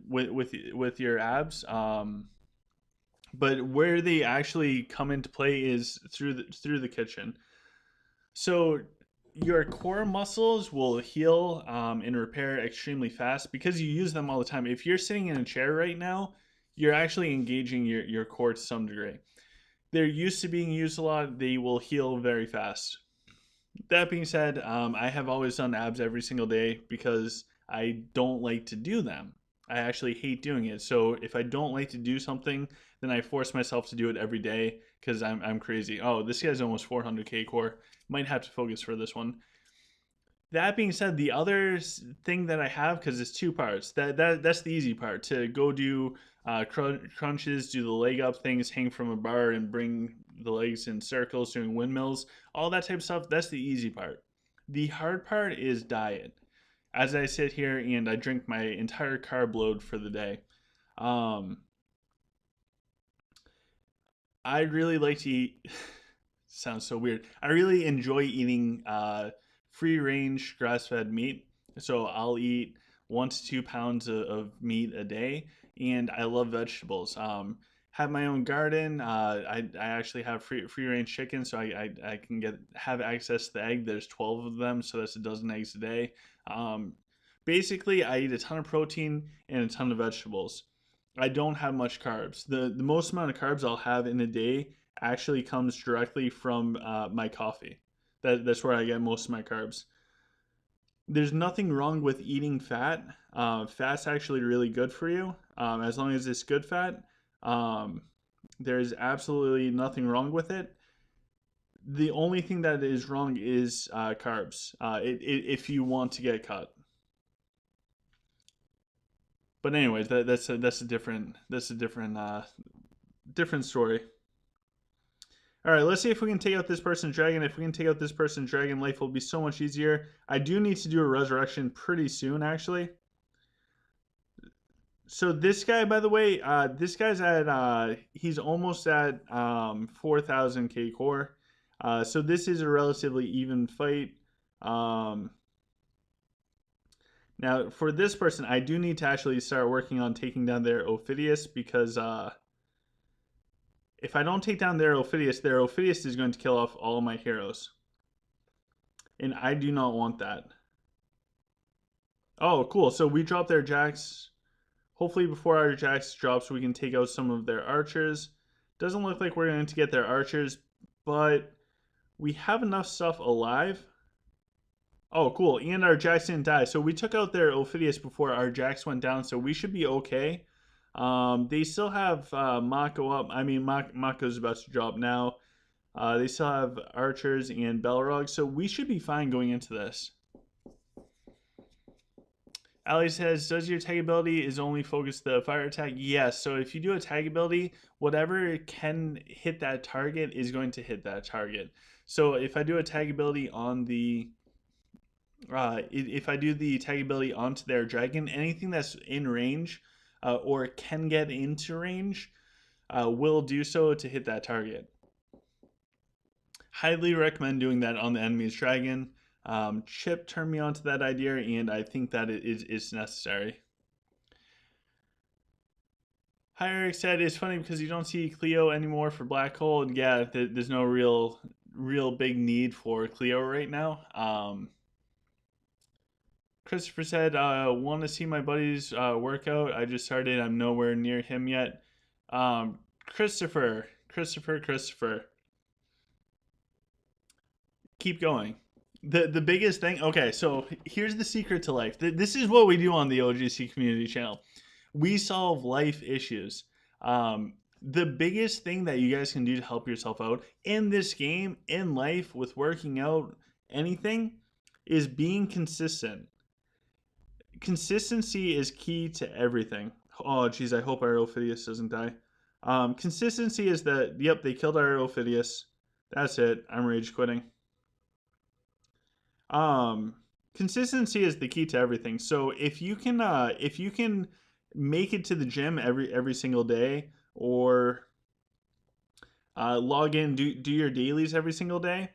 with your abs, but where they actually come into play is through the kitchen. So your core muscles will heal and repair extremely fast because you use them all the time. If you're sitting in a chair right now, you're actually engaging your core to some degree. They're used to being used a lot. They will heal very fast. That being said, I have always done abs every single day because I don't like to do them. I actually hate doing it. So if I don't like to do something, then I force myself to do it every day because I'm crazy. Oh, this guy's almost 400k core. Might have to focus for this one. That being said, the other thing that I have, because it's two parts, that's the easy part, to go do crunches, do the leg up things, hang from a bar and bring the legs in circles, doing windmills, all that type of stuff. That's the easy part. The hard part is diet. As I sit here and I drink my entire carb load for the day, um, I really like to eat. Sounds so weird. I really enjoy eating free range grass fed meat. So I'll eat 1 to 2 pounds of meat a day, and I love vegetables. Have my own garden. I actually have free range chicken, so I can have access to the egg. There's 12 of them, so that's a dozen eggs a day. Um, Basically, I eat a ton of protein and a ton of vegetables. I don't have much carbs. The most amount of carbs I'll have in a day actually comes directly from my coffee. That's where I get most of my carbs. There's nothing wrong with eating fat. Fat's actually really good for you, as long as it's good fat. Um, there's absolutely nothing wrong with it. The only thing that is wrong is carbs. If you want to get cut. But anyways, that's a different story. All right, let's see if we can take out this person's dragon. If we can take out this person's dragon, life will be so much easier. I do need to do a resurrection pretty soon, actually. So this guy, by the way, this guy's at he's almost at 4,000 K core. So this is a relatively even fight. Um, Now for this person, I do need to actually start working on taking down their Ophidius because if I don't take down their Ophidius is going to kill off all of my heroes. And I do not want that. Oh, cool. So we drop their Jax. Hopefully before our Jax drops, we can take out some of their archers. Doesn't look like we're going to get their archers, but we have enough stuff alive. Oh, cool. And our Jax didn't die. So we took out their Ophidius before our Jax went down, so we should be okay. They still have Mako up. I mean, Mako's about to drop now. They still have archers and Balrog, so we should be fine going into this. Ali says, does your tag ability is only focused the fire attack? Yes. So if you do a tag ability, whatever can hit that target is going to hit that target. So if I do a tag ability on the if I do the tag ability onto their dragon, anything that's in range or can get into range will do so to hit that target. Highly recommend doing that on the enemy's dragon. Chip turned me on to that idea, and I think that it's necessary. Hi, Eric said it's funny because you don't see Cleo anymore for Black Hole, and yeah, there's no real big need for Cleo right now. Christopher said, want to see my buddy's workout. I just started. I'm nowhere near him yet. Christopher. Keep going. The biggest thing. Okay, so here's the secret to life. This is what we do on the OGC community channel. We solve life issues. The biggest thing that you guys can do to help yourself out in this game, in life, with working out, anything, is being consistent. Consistency is key to everything. Oh, geez, I hope our Ophidius doesn't die. Consistency is that, yep, they killed our Ophidius. That's it. I'm rage quitting. Consistency is the key to everything. So if you can make it to the gym every single day, or log in, do your dailies every single day,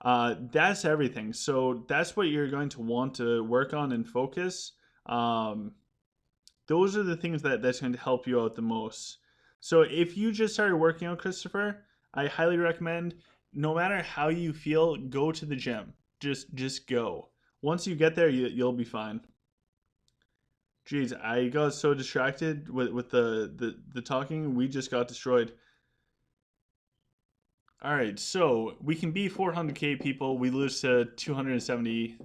that's everything. So that's what you're going to want to work on and focus. Those are the things that's going to help you out the most. So if you just started working out, Christopher, I highly recommend, no matter how you feel, go to the gym. Just go. Once you get there, you'll be fine. Jeez, I got so distracted with the talking. We just got destroyed. All right, so we can be 400K people. We lose to 270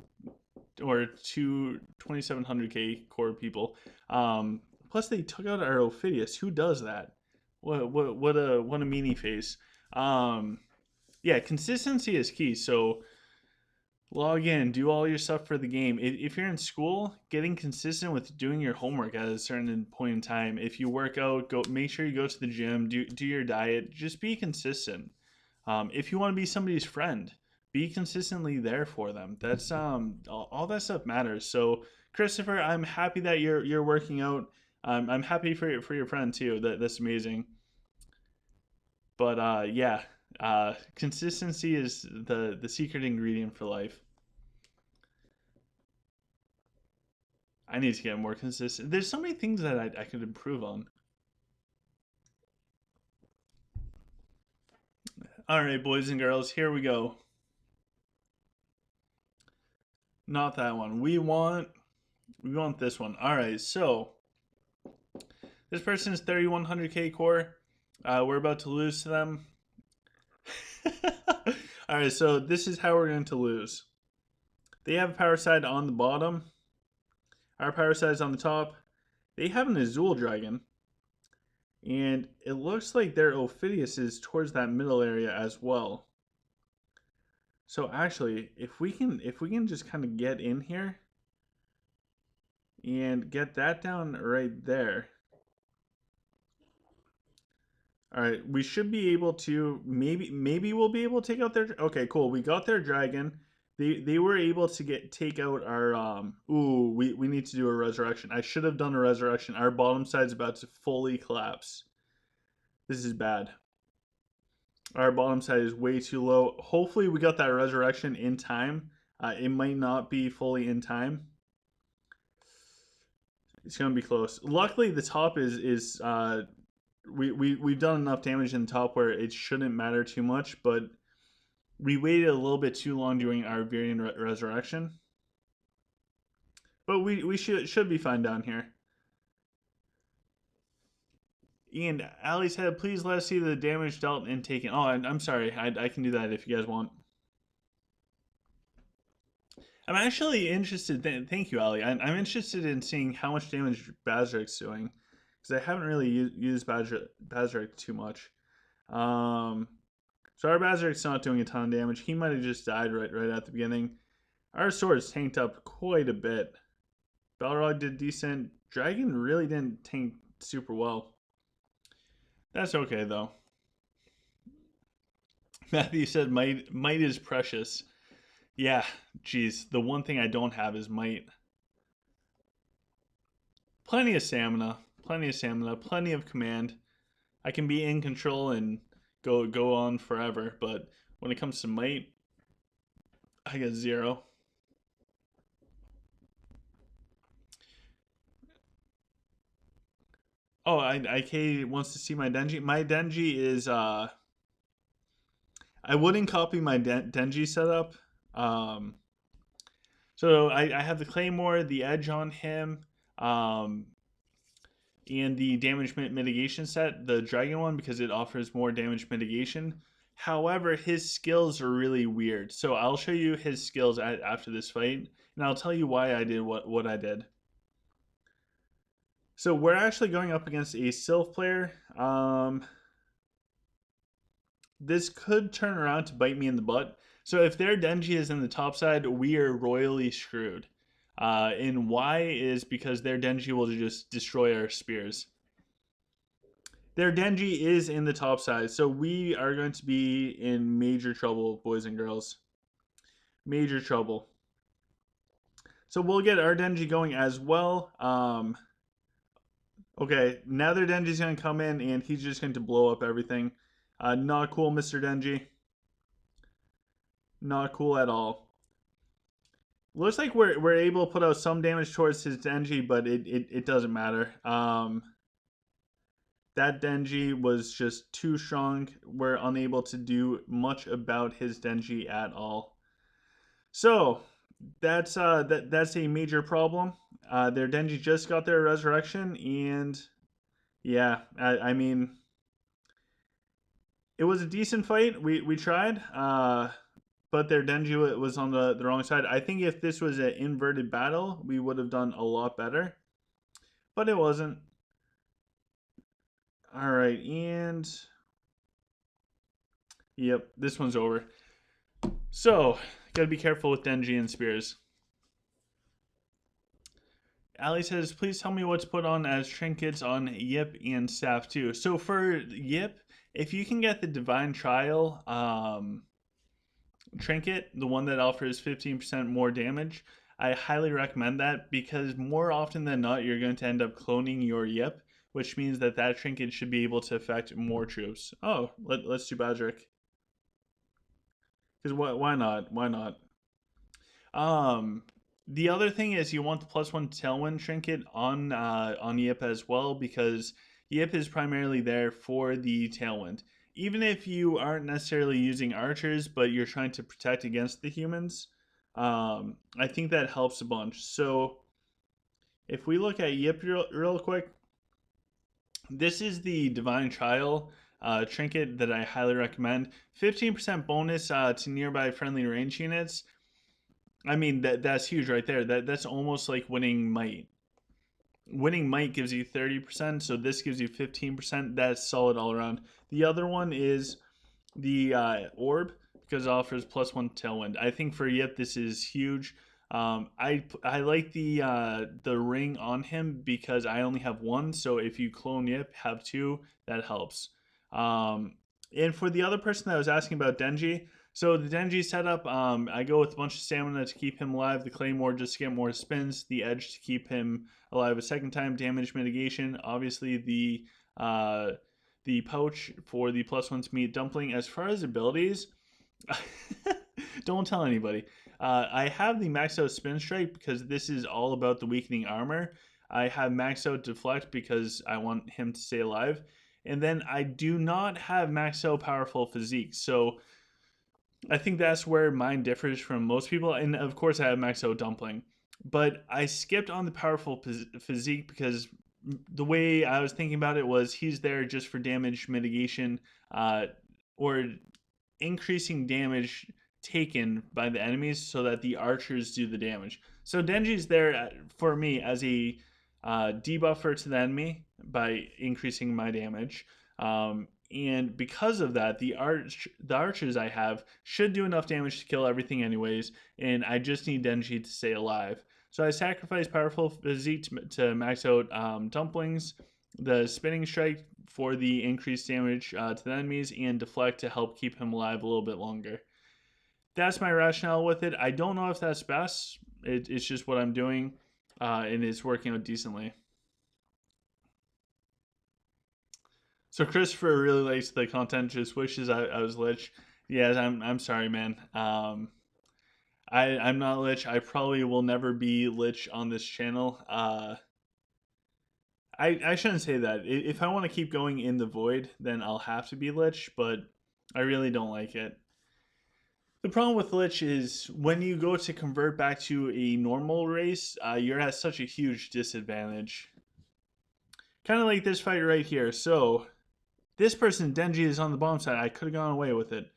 or 2,700K core people. Plus, they took out our Ophidius. Who does that? What a meanie face. Yeah, consistency is key. So log in, do all your stuff for the game. If you're in school, getting consistent with doing your homework at a certain point in time. If you work out, make sure you go to the gym, do your diet. Just be consistent. If you want to be somebody's friend, be consistently there for them. That's all that stuff matters. So Christopher, I'm happy that you're working out. I'm happy for your friend too. That's amazing. But yeah, Consistency is the secret ingredient for life. I need to get more consistent. There's so many things that I could improve on. All right, boys and girls, here we go. Not that one. We want this one. All right, so this person's 3100K core. We're about to lose to them. All right, so this is how we're going to lose. They have a power side on the bottom. Our power side is on the top. They have an Azul Dragon. And it looks like their Ophidius is towards that middle area as well. So actually, if we can just kind of get in here and get that down right there. All right, we should be able to maybe we'll be able to take out their. Okay, cool. We got their dragon. They were able to take out our ooh, we need to do a resurrection. I should have done a resurrection. Our bottom side's about to fully collapse. This is bad. Our bottom side is way too low. Hopefully we got that resurrection in time. It might not be fully in time. It's gonna be close. Luckily the top is we've done enough damage in the top where it shouldn't matter too much, but we waited a little bit too long doing our Viridian resurrection. But we should be fine down here. And Ali said, please let us see the damage dealt and taken. Oh, I'm sorry. I can do that if you guys want. I'm actually interested. Thank you, Ali. I'm interested in seeing how much damage Bazirik's doing. Because I haven't really used Bazirik too much. So our Bazirik's not doing a ton of damage. He might have just died right at the beginning. Our sword's tanked up quite a bit. Balrog did decent. Dragon really didn't tank super well. That's okay, though. Matthew said might is precious. Yeah, geez. The one thing I don't have is might. Plenty of stamina. Plenty of command. I can be in control and go on forever, but when it comes to might, I get 0. Oh, IK wants to see my Dungey. My Dungey is I wouldn't copy my Dungey setup. So I have the Claymore, the Edge on him, and the damage mitigation set, the Dragon one, because it offers more damage mitigation. However, his skills are really weird. So I'll show you his skills after this fight, and I'll tell you why I did what I did. So we're actually going up against a Sylph player. This could turn around to bite me in the butt. So if their Dungey is in the top side, we are royally screwed. And why is because their Dungey will just destroy our spears. Their Dungey is in the top side, so we are going to be in major trouble, boys and girls. Major trouble. So we'll get our Dungey going as well. Okay, now their Dungey's going to come in, and he's just going to blow up everything. Not cool, Mr. Dungey. Not cool at all. Looks like we're able to put out some damage towards his Dungey, but it doesn't matter. That Dungey was just too strong. We're unable to do much about his Dungey at all. So that's a major problem. Their Dungey just got their resurrection, and yeah, I mean, it was a decent fight. We tried, but their Dungey was on the wrong side. I think if this was an inverted battle, we would have done a lot better, but it wasn't. All right, and yep, this one's over. So, gotta be careful with Dungey and spears. Ali says, please tell me what to put on as trinkets on Yip and Staff too. So for Yip, if you can get the Divine Trial trinket, the one that offers 15% more damage, I highly recommend that because more often than not, you're going to end up cloning your Yip, which means that trinket should be able to affect more troops. Oh, let's do Badrick. Because why not? Why not? Um, the other thing is you want the +1 tailwind trinket on Yip as well because Yip is primarily there for the tailwind. Even if you aren't necessarily using archers, but you're trying to protect against the humans, I think that helps a bunch. So if we look at Yip real quick, this is the Divine Trial trinket that I highly recommend. 15% bonus to nearby friendly range units. I mean that's huge right there. That's almost like winning might. Winning might gives you 30%, so this gives you 15%. That's solid all around. The other one is the orb because it offers +1 tailwind. I think for Yip this is huge. I like the ring on him because I only have one. So if you clone Yip, have two, that helps. And for the other person that was asking about Denji, so the Denji setup, I go with a bunch of stamina to keep him alive, the Claymore just to get more spins, the Edge to keep him alive a second time, damage mitigation, obviously the pouch for the +1 to meat dumpling. As far as abilities, don't tell anybody. I have the max out spin strike because this is all about the weakening armor. I have max out deflect because I want him to stay alive. And then I do not have max out powerful physique. So I think that's where mine differs from most people. And of course, I have max out dumpling. But I skipped on the powerful physique because the way I was thinking about it was he's there just for damage mitigation or increasing damage taken by the enemies so that the archers do the damage. So Denji's there for me as a debuffer to the enemy by increasing my damage. And because of that, the archers I have should do enough damage to kill everything anyways, and I just need Denji to stay alive. So I sacrifice powerful physique to max out dumplings, the spinning strike for the increased damage to the enemies, and deflect to help keep him alive a little bit longer. That's my rationale with it. I don't know if that's best. It's just what I'm doing, and it's working out decently. So Christopher really likes the content. Just wishes I was Lich. Yes, I'm sorry, man. I'm not Lich. I probably will never be Lich on this channel. I shouldn't say that. If I want to keep going in the void, then I'll have to be Lich. But I really don't like it. The problem with Lich is when you go to convert back to a normal race, you're at such a huge disadvantage. Kind of like this fight right here. So this person, Denji, is on the bottom side. I could have gone away with it.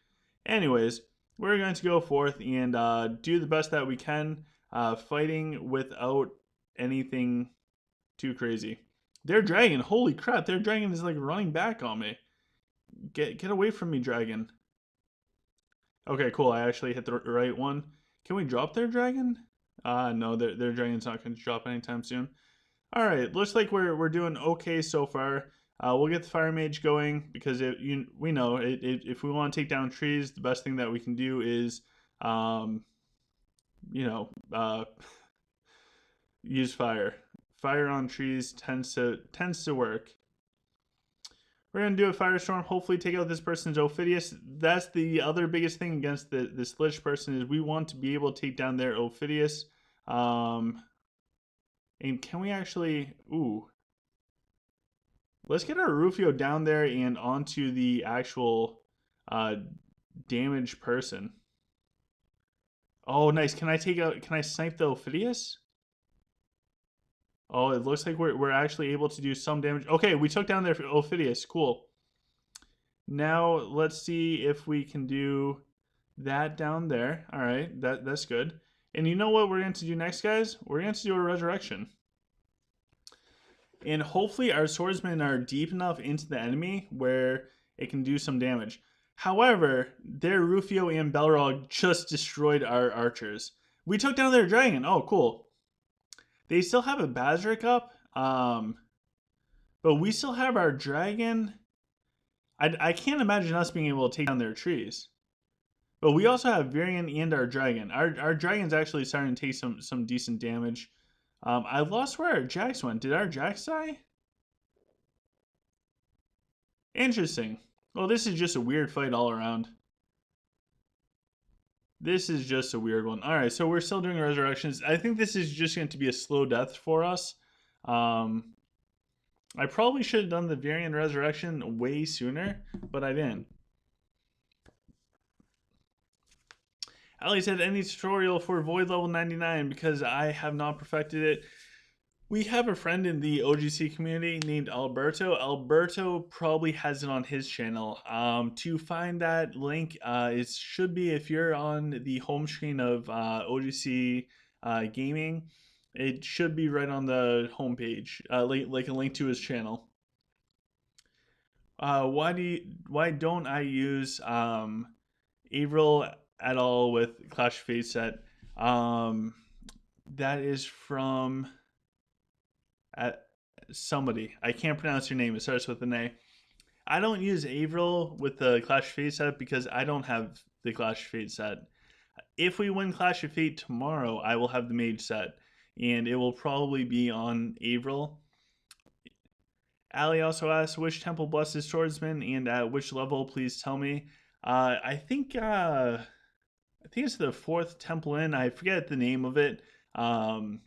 Anyways, we're going to go forth and do the best that we can, fighting without anything too crazy. Their dragon, holy crap, their dragon is like running back on me. Get away from me, dragon. Okay, cool. I actually hit the right one. Can we drop their dragon? No, their dragon's not going to drop anytime soon. All right, looks like we're doing okay so far. We'll get the fire mage going because we know if we want to take down trees, the best thing that we can do is, you know, use fire. Fire on trees tends to work. We're gonna do a firestorm. Hopefully, take out this person's Ophidius. That's the other biggest thing against this Lich person is we want to be able to take down their Ophidius. And can we actually? Ooh, let's get our Rufio down there and onto the actual damaged person. Oh, nice. Can I snipe the Ophidius? Oh, it looks like we're actually able to do some damage. Okay, we took down their Ophidius. Cool. Now let's see if we can do that down there. All right, that's good. And you know what we're going to do next, guys? We're going to do a resurrection. And hopefully our swordsmen are deep enough into the enemy where it can do some damage. However, their Rufio and Belrog just destroyed our archers. We took down their dragon. Oh, cool. They still have a Bazrik up, but we still have our dragon. I can't imagine us being able to take down their trees. But we also have Varian and our dragon. Our dragon's actually starting to take some decent damage. I lost where our Jax went. Did our Jax die? Interesting. Well, this is just a weird fight all around. This is just a weird one. All right, so we're still doing resurrections. I think this is just going to be a slow death for us. Um, I probably should have done the variant resurrection way sooner, but I didn't. Ali said, any tutorial for Void level 99 because I have not perfected it. We have a friend in the OGC community named Alberto. Alberto probably has it on his channel. To find that link, it should be if you're on the home screen of OGC Gaming. It should be right on the homepage, like a link to his channel. Why don't I use Avril at all with Clash of Fate set? Um, that is from at somebody. I can't pronounce your name. It starts with an A. I don't use Avril with the Clash of Fate set because I don't have the Clash of Fate set. If we win Clash of Fate tomorrow, I will have the Mage set, and it will probably be on Avril. Ali also asked which temple blesses swordsman and at which level. Please tell me. I think it's the fourth temple in. I forget the name of it. Um,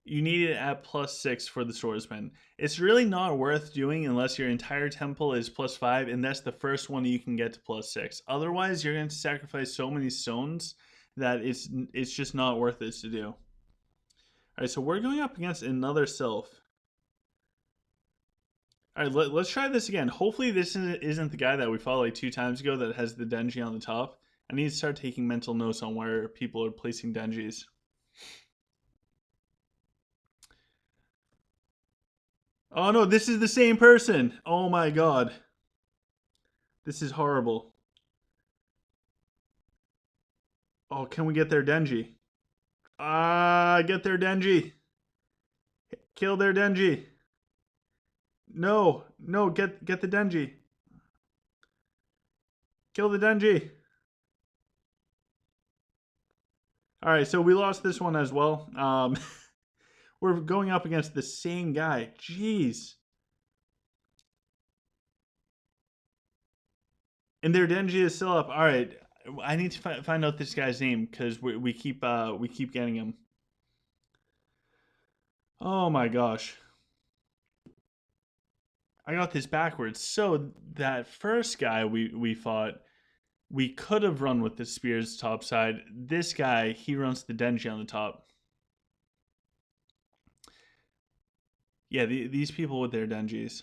you need it at +6 for the swordsman. It's really not worth doing unless your entire temple is +5, and that's the first one you can get to +6. Otherwise, you're going to sacrifice so many stones that it's just not worth it to do. All right, so we're going up against another Sylph. All right, let's try this again. Hopefully this isn't the guy that we fought like 2 times ago that has the Dungey on the top. I need to start taking mental notes on where people are placing Dungeys. Oh no, this is the same person. Oh my god. This is horrible. Oh, can we get their Denji? Get their Denji. Kill their Denji. No, no, get the Denji. Kill the Denji. All right, so we lost this one as well. We're going up against the same guy. Jeez. And their Denji is still up. All right, I need to find out this guy's name because we keep getting him. Oh my gosh. I got this backwards. So that first guy we fought, we could have run with the spears top side. This guy, he runs the Denji on the top. Yeah, these people with their Denjis.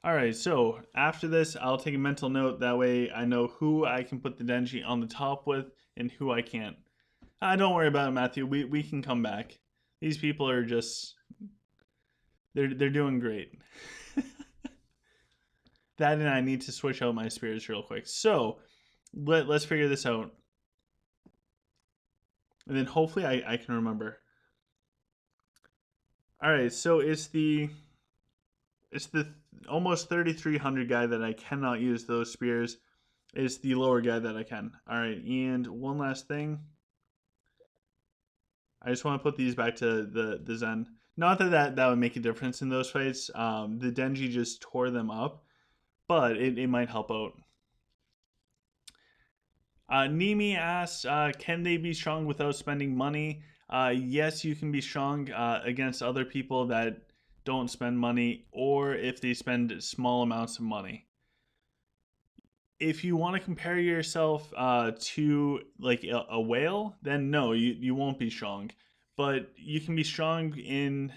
All right, so after this, I'll take a mental note. That way I know who I can put the Denji on the top with and who I can't. Don't worry about it, Matthew. We can come back. These people are just they're doing great. That and I need to switch out my spears real quick. So let's figure this out. And then hopefully I can remember. All right, so it's the almost 3,300 guy that I cannot use those spears. It's the lower guy that I can. All right, and one last thing. I just want to put these back to the Zen. Not that would make a difference in those fights. The Denji just tore them up, but it might help out. Nimi asks, can they be strong without spending money? Yes, you can be strong against other people that don't spend money, or if they spend small amounts of money. If you want to compare yourself to like a whale, then no, you won't be strong. But you can be strong in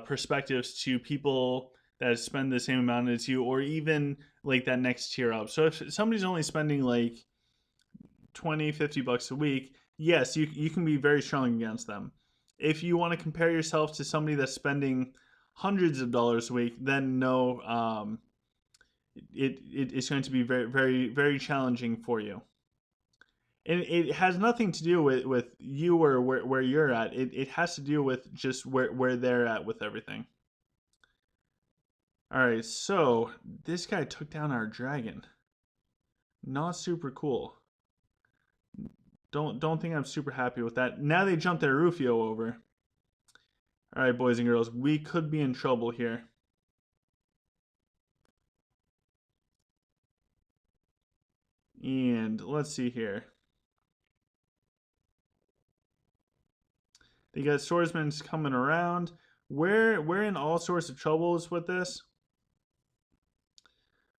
perspectives to people that spend the same amount as you, or even like that next tier up. So if somebody's only spending like 20, 50 bucks a week, yes, you can be very strong against them. If you want to compare yourself to somebody that's spending hundreds of dollars a week, then no, it's going to be very, very, very challenging for you. And it has nothing to do with you or where you're at. It has to do with just where they're at with everything. All right, so this guy took down our dragon. Not super cool. Don't think I'm super happy with that. Now they jumped their Rufio over. All right, boys and girls, we could be in trouble here. And let's see here. They got swordsmen coming around. We're in all sorts of troubles with this,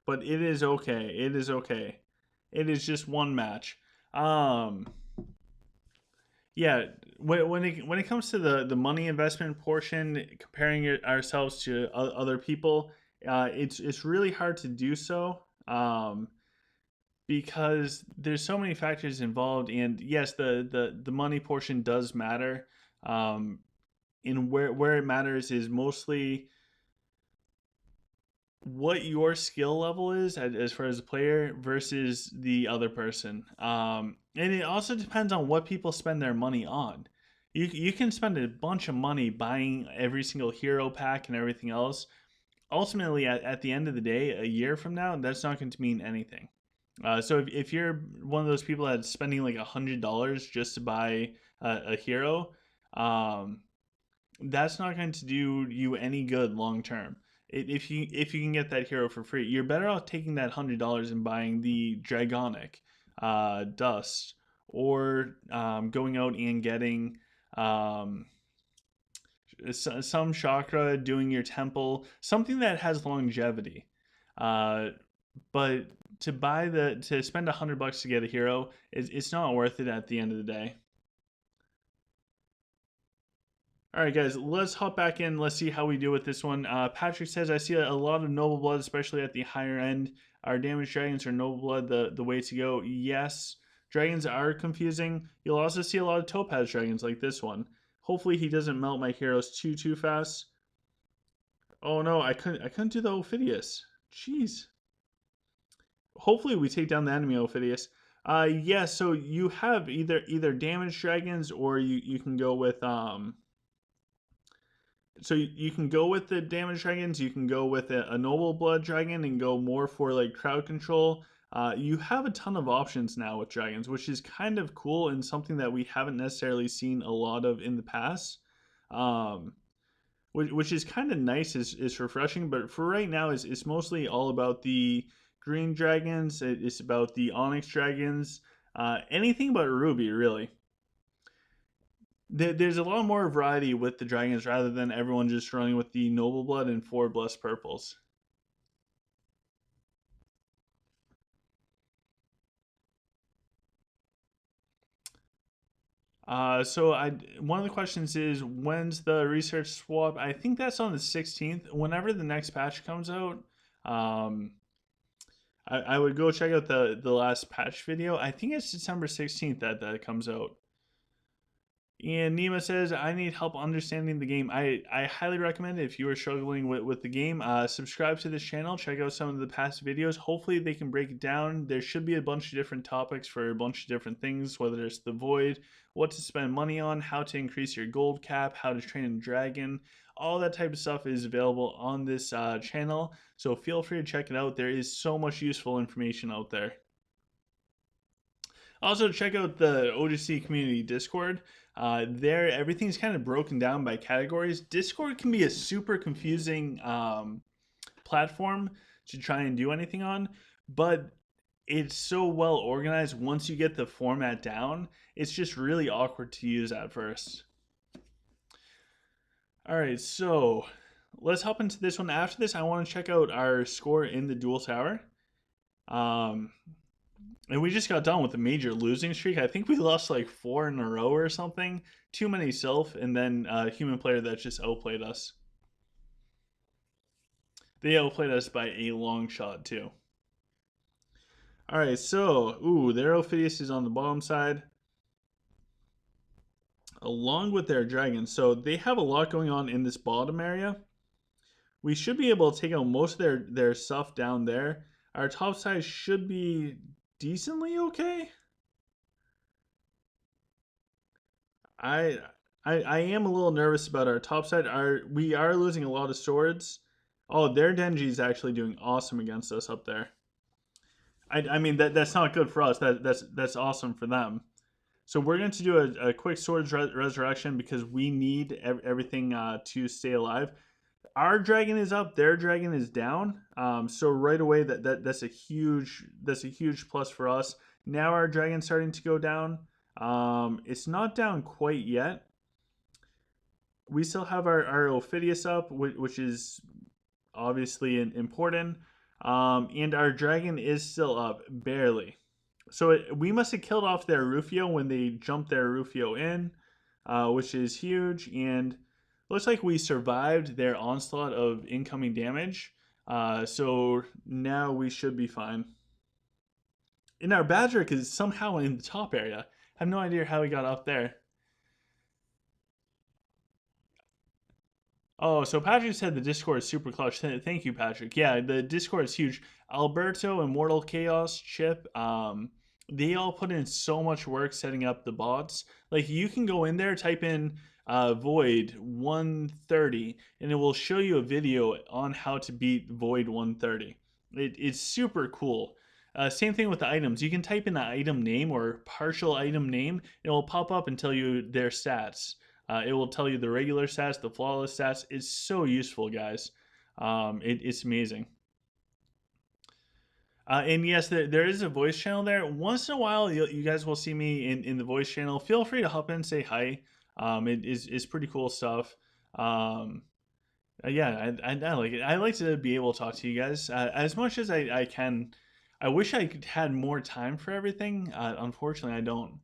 but it is okay. It is okay. It is just one match. Um, yeah. When it comes to the money investment portion, comparing ourselves to other people, it's really hard to do so. Because there's so many factors involved, and yes, the money portion does matter. Um, and where it matters is mostly what your skill level is as far as a player versus the other person. And it also depends on what people spend their money on. You can spend a bunch of money buying every single hero pack and everything else. Ultimately, at the end of the day, a year from now, that's not going to mean anything. So if you're one of those people that's spending like $100 just to buy a hero, um, that's not going to do you any good long term. If you can get that hero for free, you're better off taking that $100 and buying the Dragonic, Dust, or going out and getting um, some chakra, doing your temple, something that has longevity. Uh, but to spend $100 to get a hero, it's not worth it at the end of the day. All right, guys, let's hop back in. Let's see how we do with this one. Patrick says, I see a lot of noble blood, especially at the higher end. Are damaged dragons or noble blood the way to go? Yes. Dragons are confusing. You'll also see a lot of topaz dragons like this one. Hopefully he doesn't melt my heroes too fast. Oh no, I couldn't do the Ophidius. Jeez. Hopefully we take down the enemy Ophidius. Yeah, so you have either damaged dragons, or you can go with so you can go with the damage dragons. You can go with a noble blood dragon and go more for like crowd control. You have a ton of options now with dragons, which is kind of cool and something that we haven't necessarily seen a lot of in the past. Um, which is kind of nice, is refreshing. But for right now, it's mostly all about the green dragons. It's about the onyx dragons. Anything but ruby, really. There's a lot more variety with the dragons rather than everyone just running with the noble blood and four blessed purples. So one of the questions is, when's the research swap? I think that's on the 16th. Whenever the next patch comes out, um, I would go check out the last patch video. I think it's December 16th that comes out. And Nima says, I need help understanding the game. I highly recommend it if you are struggling with the game. Subscribe to this channel. Check out some of the past videos. Hopefully they can break it down. There should be a bunch of different topics for a bunch of different things, whether it's the void, what to spend money on, how to increase your gold cap, how to train a dragon. All that type of stuff is available on this channel. So feel free to check it out. There is so much useful information out there. Also, check out the OGC community Discord. There, everything's kind of broken down by categories. Discord can be a super confusing platform to try and do anything on, but it's so well organized. Once you get the format down, it's just really awkward to use at first. All right, so let's hop into this one. After this, I want to check out our score in the Duel Tower. And we just got done with a major losing streak. I think we lost like 4 in a row or something. Too many self, and then a human player that just outplayed us. They outplayed us by a long shot, too. All right, so, their Ophidius is on the bottom side, along with their dragon. So they have a lot going on in this bottom area. We should be able to take out most of their stuff down there. Our top side should be decently okay. I I am a little nervous about our top side. We are losing a lot of swords. Oh, their Denji is actually doing awesome against us up there. I mean that's not good for us. That's awesome for them. So we're going to do a quick swords resurrection because we need everything to stay alive. our dragon is up, their dragon is down. So right away, that's a huge plus for us. Now our dragon's starting to go down. It's not down quite yet. We still have our Ophidius up, which is obviously important. And our dragon is still up, barely. So we must have killed off their Rufio when they jumped their Rufio in, which is huge. And looks like we survived their onslaught of incoming damage. So now we should be fine. And our Badric is somehow in the top area. I have no idea how he got up there. Oh, so Patrick said the Discord is super clutch. Thank you, Patrick. Yeah, the Discord is huge. Alberto, Immortal Chaos, Chip, they all put in so much work setting up the bots. Like you can go in there, type in Void 130, and it will show you a video on how to beat Void 130. It's super cool. Same thing with the items. You can type in the item name or partial item name, and it will pop up and tell you their stats. It will tell you the regular stats, the flawless stats. It's so useful, guys. It's amazing. And yes, there is a voice channel there. Once in a while, you guys will see me in the voice channel. Feel free to hop in, say hi. It's pretty cool stuff. Yeah, I like it. I like to be able to talk to you guys as much as I can. I wish I had more time for everything. Unfortunately, I don't.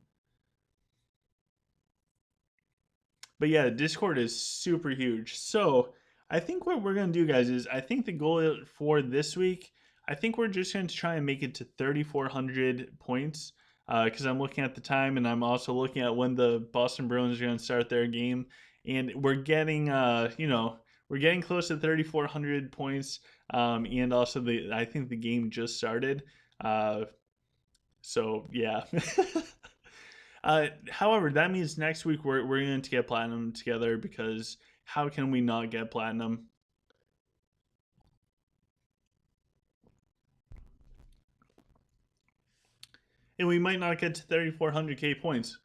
But yeah, Discord is super huge. So I think what we're gonna do, guys, is I think the goal for this week, I think we're just going to try and make it to 3,400 points. Because I'm looking at the time, and I'm also looking at when the Boston Bruins are going to start their game, and we're getting, we're getting close to 3,400 points. And also I think the game just started. So yeah. However, that means next week we're going to get platinum together, because how can we not get platinum? And we might not get to 3,400k points.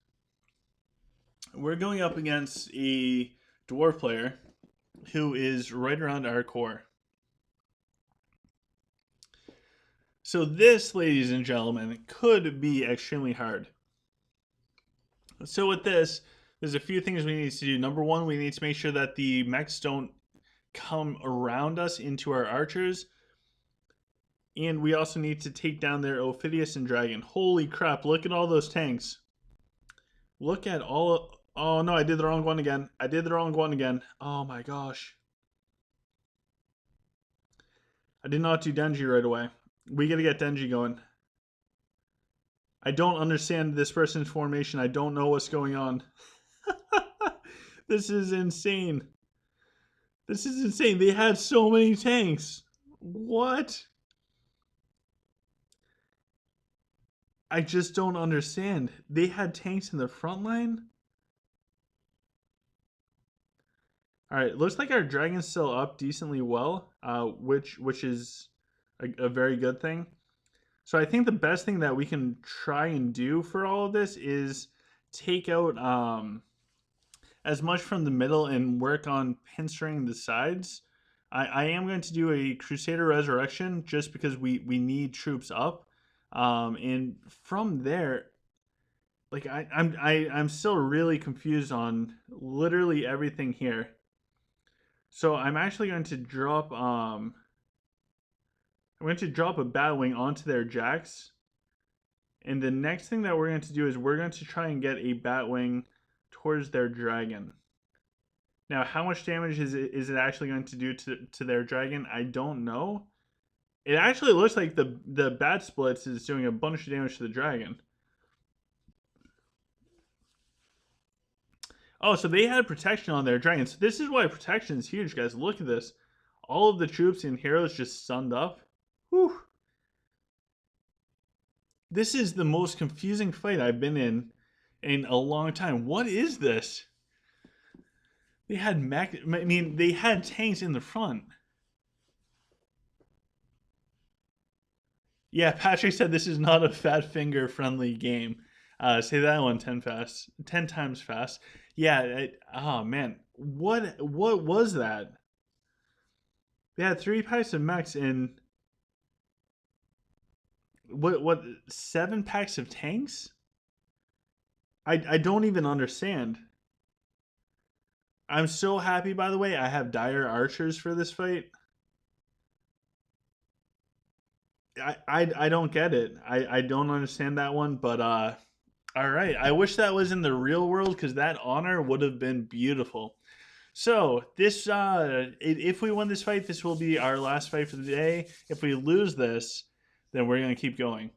We're going up against a dwarf player who is right around our core. So this, ladies and gentlemen, could be extremely hard. So with this, there's a few things we need to do. Number one, we need to make sure that the mechs don't come around us into our archers. And we also need to take down their Ophidius and Dragon. Holy crap, look at all those tanks. Look at all... Oh no, I did the wrong one again. I did the wrong one again. Oh my gosh. I did not do Denji right away. We gotta get Denji going. I don't understand this person's formation. I don't know what's going on. This is insane. This is insane. They had so many tanks. What? I just don't understand. They had tanks in the front line? Alright, looks like our dragon's still up decently well, which is a very good thing. So I think the best thing that we can try and do for all of this is take out as much from the middle and work on pinstering the sides. I am going to do a Crusader Resurrection just because we need troops up. And from there, like I'm still really confused on literally everything here. So I'm actually going to drop I'm going to drop a Batwing onto their jacks. And the next thing that we're going to do is we're going to try and get a Batwing towards their dragon. Now, how much damage is it actually going to do to their dragon? I don't know. It actually looks like the Bat Splits is doing a bunch of damage to the dragon. Oh, so they had protection on their dragon. So this is why protection is huge, guys. Look at this. All of the troops and heroes just stunned up. Whew. This is the most confusing fight I've been in a long time. What is this? They had they had tanks in the front. Yeah, Patrick said this is not a fat finger friendly game. Say that one 10 times fast. Yeah. Oh man, what was that? They had 3 packs of mechs and what 7 packs of tanks? I don't even understand. I'm so happy, by the way. I have dire archers for this fight. I don't get it. I don't understand that one, but all right. I wish that was in the real world because that honor would have been beautiful. So this if we win this fight, this will be our last fight for the day. If we lose this, then we're gonna keep going.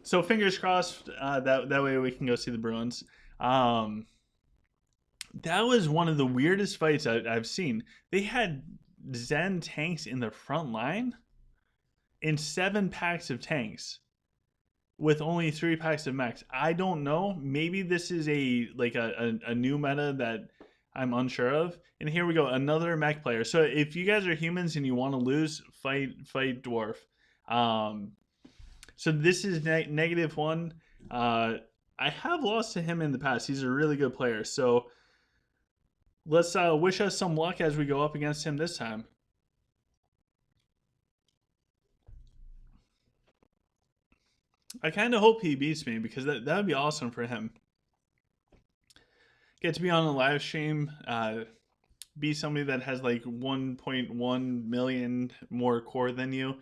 So fingers crossed, that way we can go see the Bruins. Um, that was one of the weirdest fights I've seen. They had Zen tanks in the front line in 7 packs of tanks with only 3 packs of mechs. I don't know. Maybe this is a new meta that I'm unsure of. And here we go, another mech player. So if you guys are humans and you want to lose, fight dwarf. So this is -1. I have lost to him in the past. He's a really good player. So let's wish us some luck as we go up against him this time. I kind of hope he beats me because that would be awesome for him. Get to be on a live stream, be somebody that has like 1.1 million more core than you.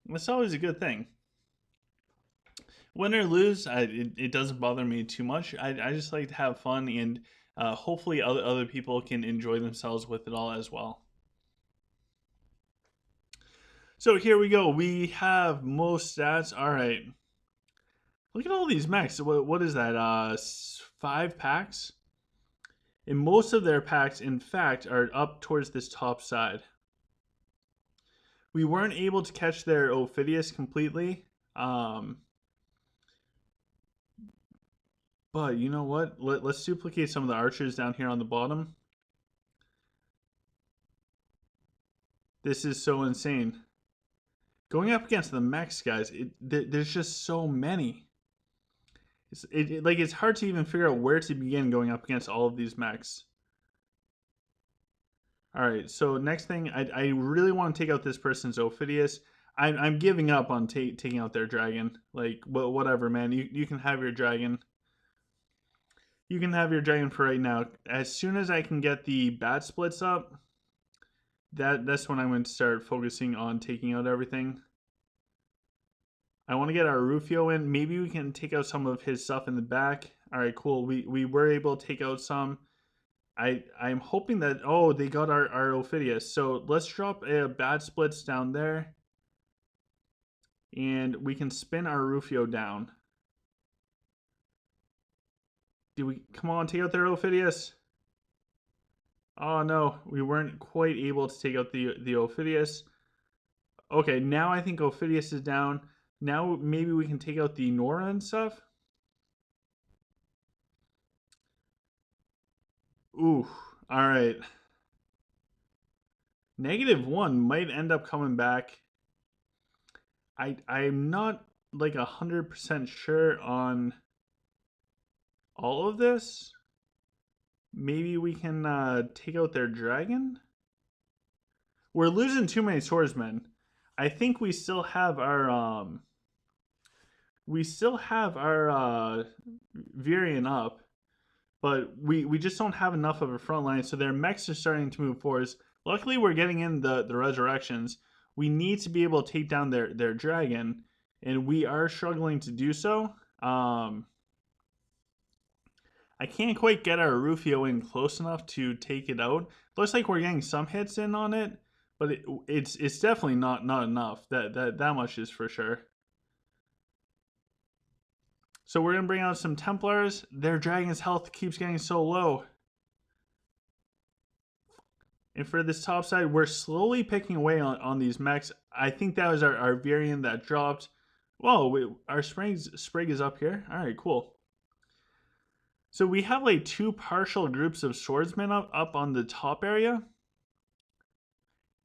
That's always a good thing. Win or lose, it doesn't bother me too much. I just like to have fun, and hopefully other people can enjoy themselves with it all as well. So here we go. We have most stats. All right. Look at all these mechs. What is that? 5 packs? And most of their packs, in fact, are up towards this top side. We weren't able to catch their Ophidius completely. But you know what? Let's duplicate some of the archers down here on the bottom. This is so insane. Going up against the mechs, guys, there's just so many. It's hard to even figure out where to begin going up against all of these mechs. All right, so next thing, I really want to take out this person's Ophidius. I'm giving up on taking out their dragon. Like, whatever, man. You can have your dragon. You can have your dragon for right now. As soon as I can get the bat splits up, that's when I'm going to start focusing on taking out everything. I want to get our Rufio in. Maybe we can take out some of his stuff in the back. All right, cool. We were able to take out some. I'm hoping that, oh, they got our Ophidius. So let's drop a bad splits down there. And we can spin our Rufio down. Come on, take out their Ophidius. Oh no, we weren't quite able to take out the Ophidius. Okay, now I think Ophidius is down. Now maybe we can take out the Nora and stuff. Ooh, all right. -1 might end up coming back. I'm not like 100% sure on all of this. Maybe we can take out their dragon. We're losing too many swordsmen. I think we still have our Virion up, but we just don't have enough of a front line, so their mechs are starting to move forwards. Luckily, we're getting in the resurrections. We need to be able to take down their dragon, and we are struggling to do so. I can't quite get our Rufio in close enough to take it out. Looks like we're getting some hits in on it, but it's definitely not enough. That much is for sure. So we're gonna bring out some Templars. Their dragon's health keeps getting so low. And for this top side, we're slowly picking away on these mechs. I think that was our variant that dropped. Whoa, our sprig is up here. All right, cool. So we have like 2 partial groups of swordsmen up on the top area.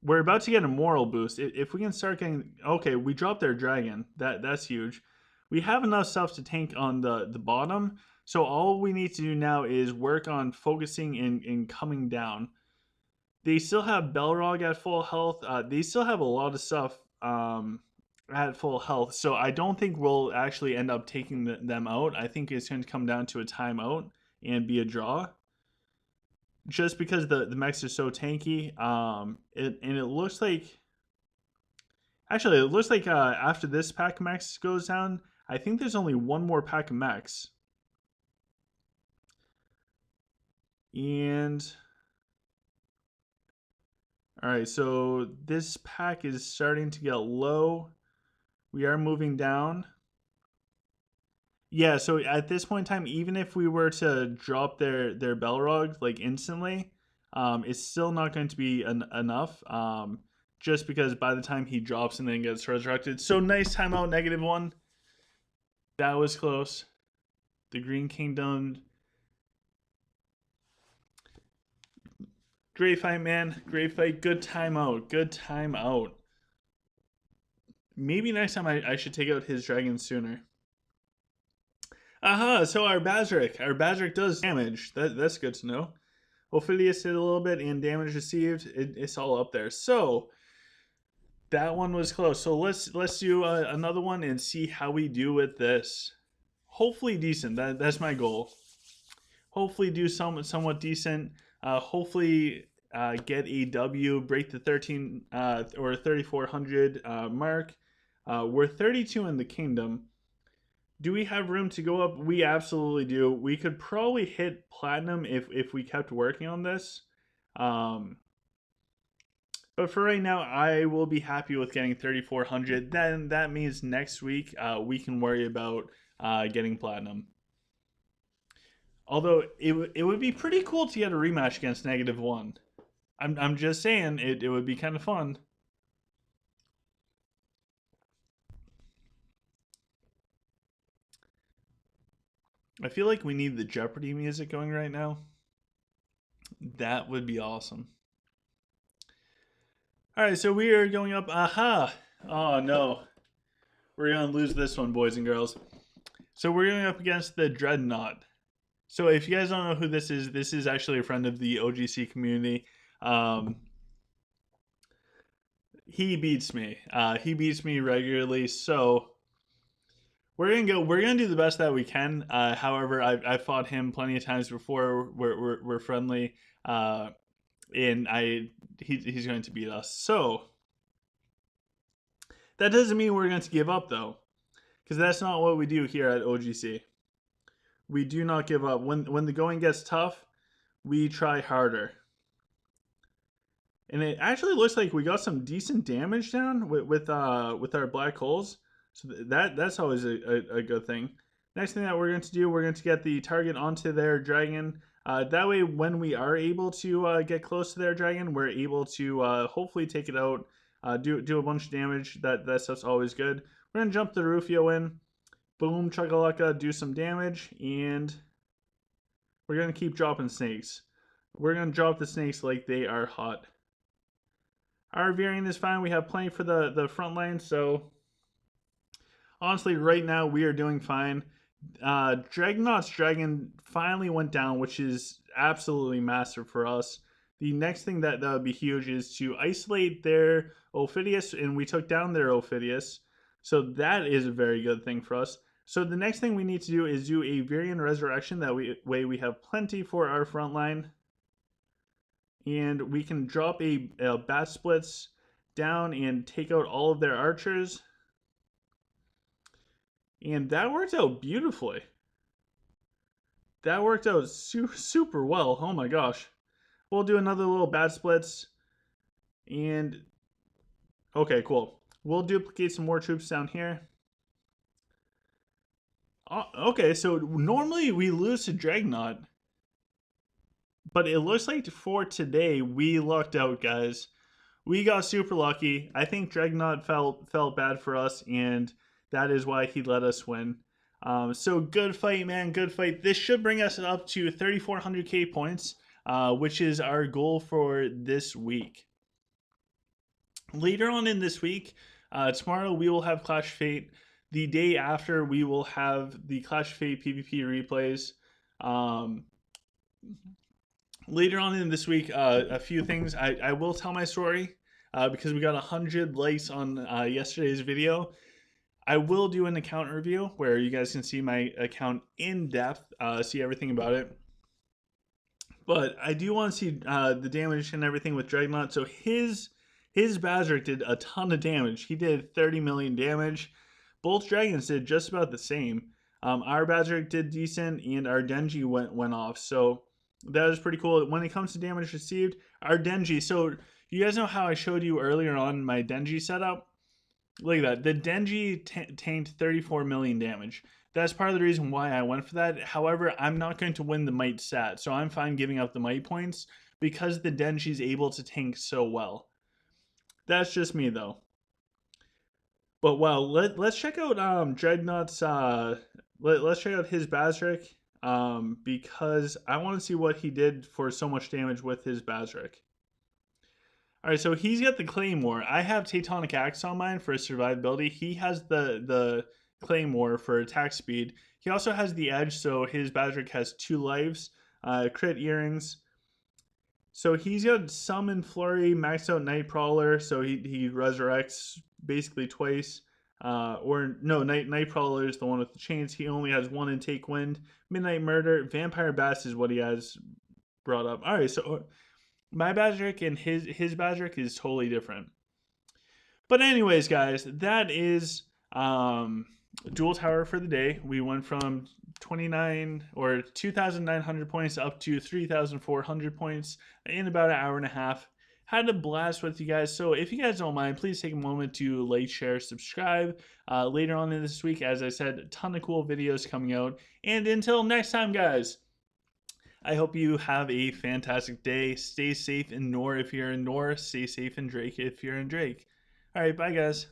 We're about to get a moral boost. If we can start getting... Okay, we dropped their dragon. That's huge. We have enough stuff to tank on the bottom. So all we need to do now is work on focusing and coming down. They still have Belrog at full health. They still have a lot of stuff at full health. So I don't think we'll actually end up taking them out. I think it's going to come down to a timeout and be a draw. Just because the mechs are so tanky. And it looks like actually it looks like after this pack of mechs goes down, I think there's only one more pack of mechs. And all right, so this pack is starting to get low. We are moving down. Yeah, so at this point in time, even if we were to drop their Belrog like instantly, it's still not going to be enough. Just because by the time he drops and then gets resurrected. So nice timeout, -1. That was close. The Green Kingdom. Great fight, man. Great fight. Good timeout. Good timeout. Maybe next time I should take out his dragon sooner. Aha, so our Bazric does damage. That's good to know. Ophidius did a little bit and damage received. It's all up there. So that one was close. So let's do another one and see how we do with this. Hopefully decent. That's my goal. Hopefully do somewhat decent. Hopefully get a W, break the 13 or 3400 mark. We're 32 in the kingdom. Do we have room to go up? We absolutely do. We could probably hit platinum if we kept working on this. But for right now, I will be happy with getting 3,400. Then that means next week we can worry about getting platinum. Although it would be pretty cool to get a rematch against -1. I'm just saying it would be kind of fun. I feel like we need the Jeopardy music going right now. That would be awesome. All right, so we are going up. Aha! Oh no, we're gonna lose this one, boys and girls. So we're going up against the Dreadnought. So if you guys don't know who this is actually a friend of the OGC community. He beats me. He beats me regularly. So we're gonna do the best that we can. However, I've fought him plenty of times before. We're friendly, and he's going to beat us. So that doesn't mean we're going to give up though, because that's not what we do here at OGC. We do not give up. When the going gets tough, we try harder. And it actually looks like we got some decent damage down with our black holes. So that's always a good thing. Next thing that we're going to do, we're going to get the target onto their dragon. That way, when we are able to get close to their dragon, we're able to hopefully take it out, do a bunch of damage. That stuff's always good. We're going to jump the Rufio in. Boom, chakalaka, do some damage. And we're going to keep dropping snakes. We're going to drop the snakes like they are hot. Our variant is fine. We have plenty for the front line, so honestly, right now we are doing fine. Dragonaut's dragon finally went down, which is absolutely massive for us. The next thing that would be huge is to isolate their Ophidius, and we took down their Ophidius. So that is a very good thing for us. So the next thing we need to do is do a Varian Resurrection. That way we have plenty for our front line. And we can drop a Bat Splits down and take out all of their archers. And that worked out beautifully. That worked out super well. Oh my gosh. We'll do another little Bat Splits. And okay, cool. We'll duplicate some more troops down here. Okay, so normally we lose to Dragonaut. But it looks like for today, we lucked out, guys. We got super lucky. I think Dragonaut felt bad for us, and that is why he let us win. So good fight, man. Good fight. This should bring us up to 3,400k points, which is our goal for this week. Later on in this week, tomorrow we will have Clash of Fate. The day after, we will have the Clash of Fate PvP replays. Later on in this week, a few things. I will tell my story because we got 100 likes on yesterday's video. I will do an account review where you guys can see my account in depth, see everything about it. But I do want to see the damage and everything with Dreadnought. So his Bazrik did a ton of damage. He did 30 million damage. Both dragons did just about the same. Our Bazrik did decent, and our Denji went off. So that is pretty cool. When it comes to damage received, our Denji. So you guys know how I showed you earlier on my Denji setup. Look at that. The Denji tanked 34 million damage. That's part of the reason why I went for that. However, I'm not going to win the might stat, so I'm fine giving up the might points because the Denji is able to tank so well. That's just me, though. But well, let's check out Dreadnought's. Let's check out his Bazrik because I want to see what he did for so much damage with his Bazrik. All right, so he's got the Claymore. I have Tectonic Axe on mine for survivability. He has the Claymore for attack speed. He also has the Edge, so his Bazrik has 2 lives. Crit Earrings. So he's got Summon Flurry, maxed out Night Prowler, so he resurrects basically twice. Or no, Night Prowler is the one with the chains. He only has 1 in Take Wind. Midnight Murder, Vampire Bass is what he has brought up. All right, so my Bazrik and his Bazrik is totally different. But anyways, guys, that is Duel Tower for the day. We went from 29 or 2,900 points up to 3,400 points in about an hour and a half. Had a blast with you guys. So if you guys don't mind, please take a moment to like, share, subscribe. Later on in this week, as I said, a ton of cool videos coming out. And until next time, guys, I hope you have a fantastic day. Stay safe in Nor if you're in Nor. Stay safe in Drake if you're in Drake. All right, bye, guys.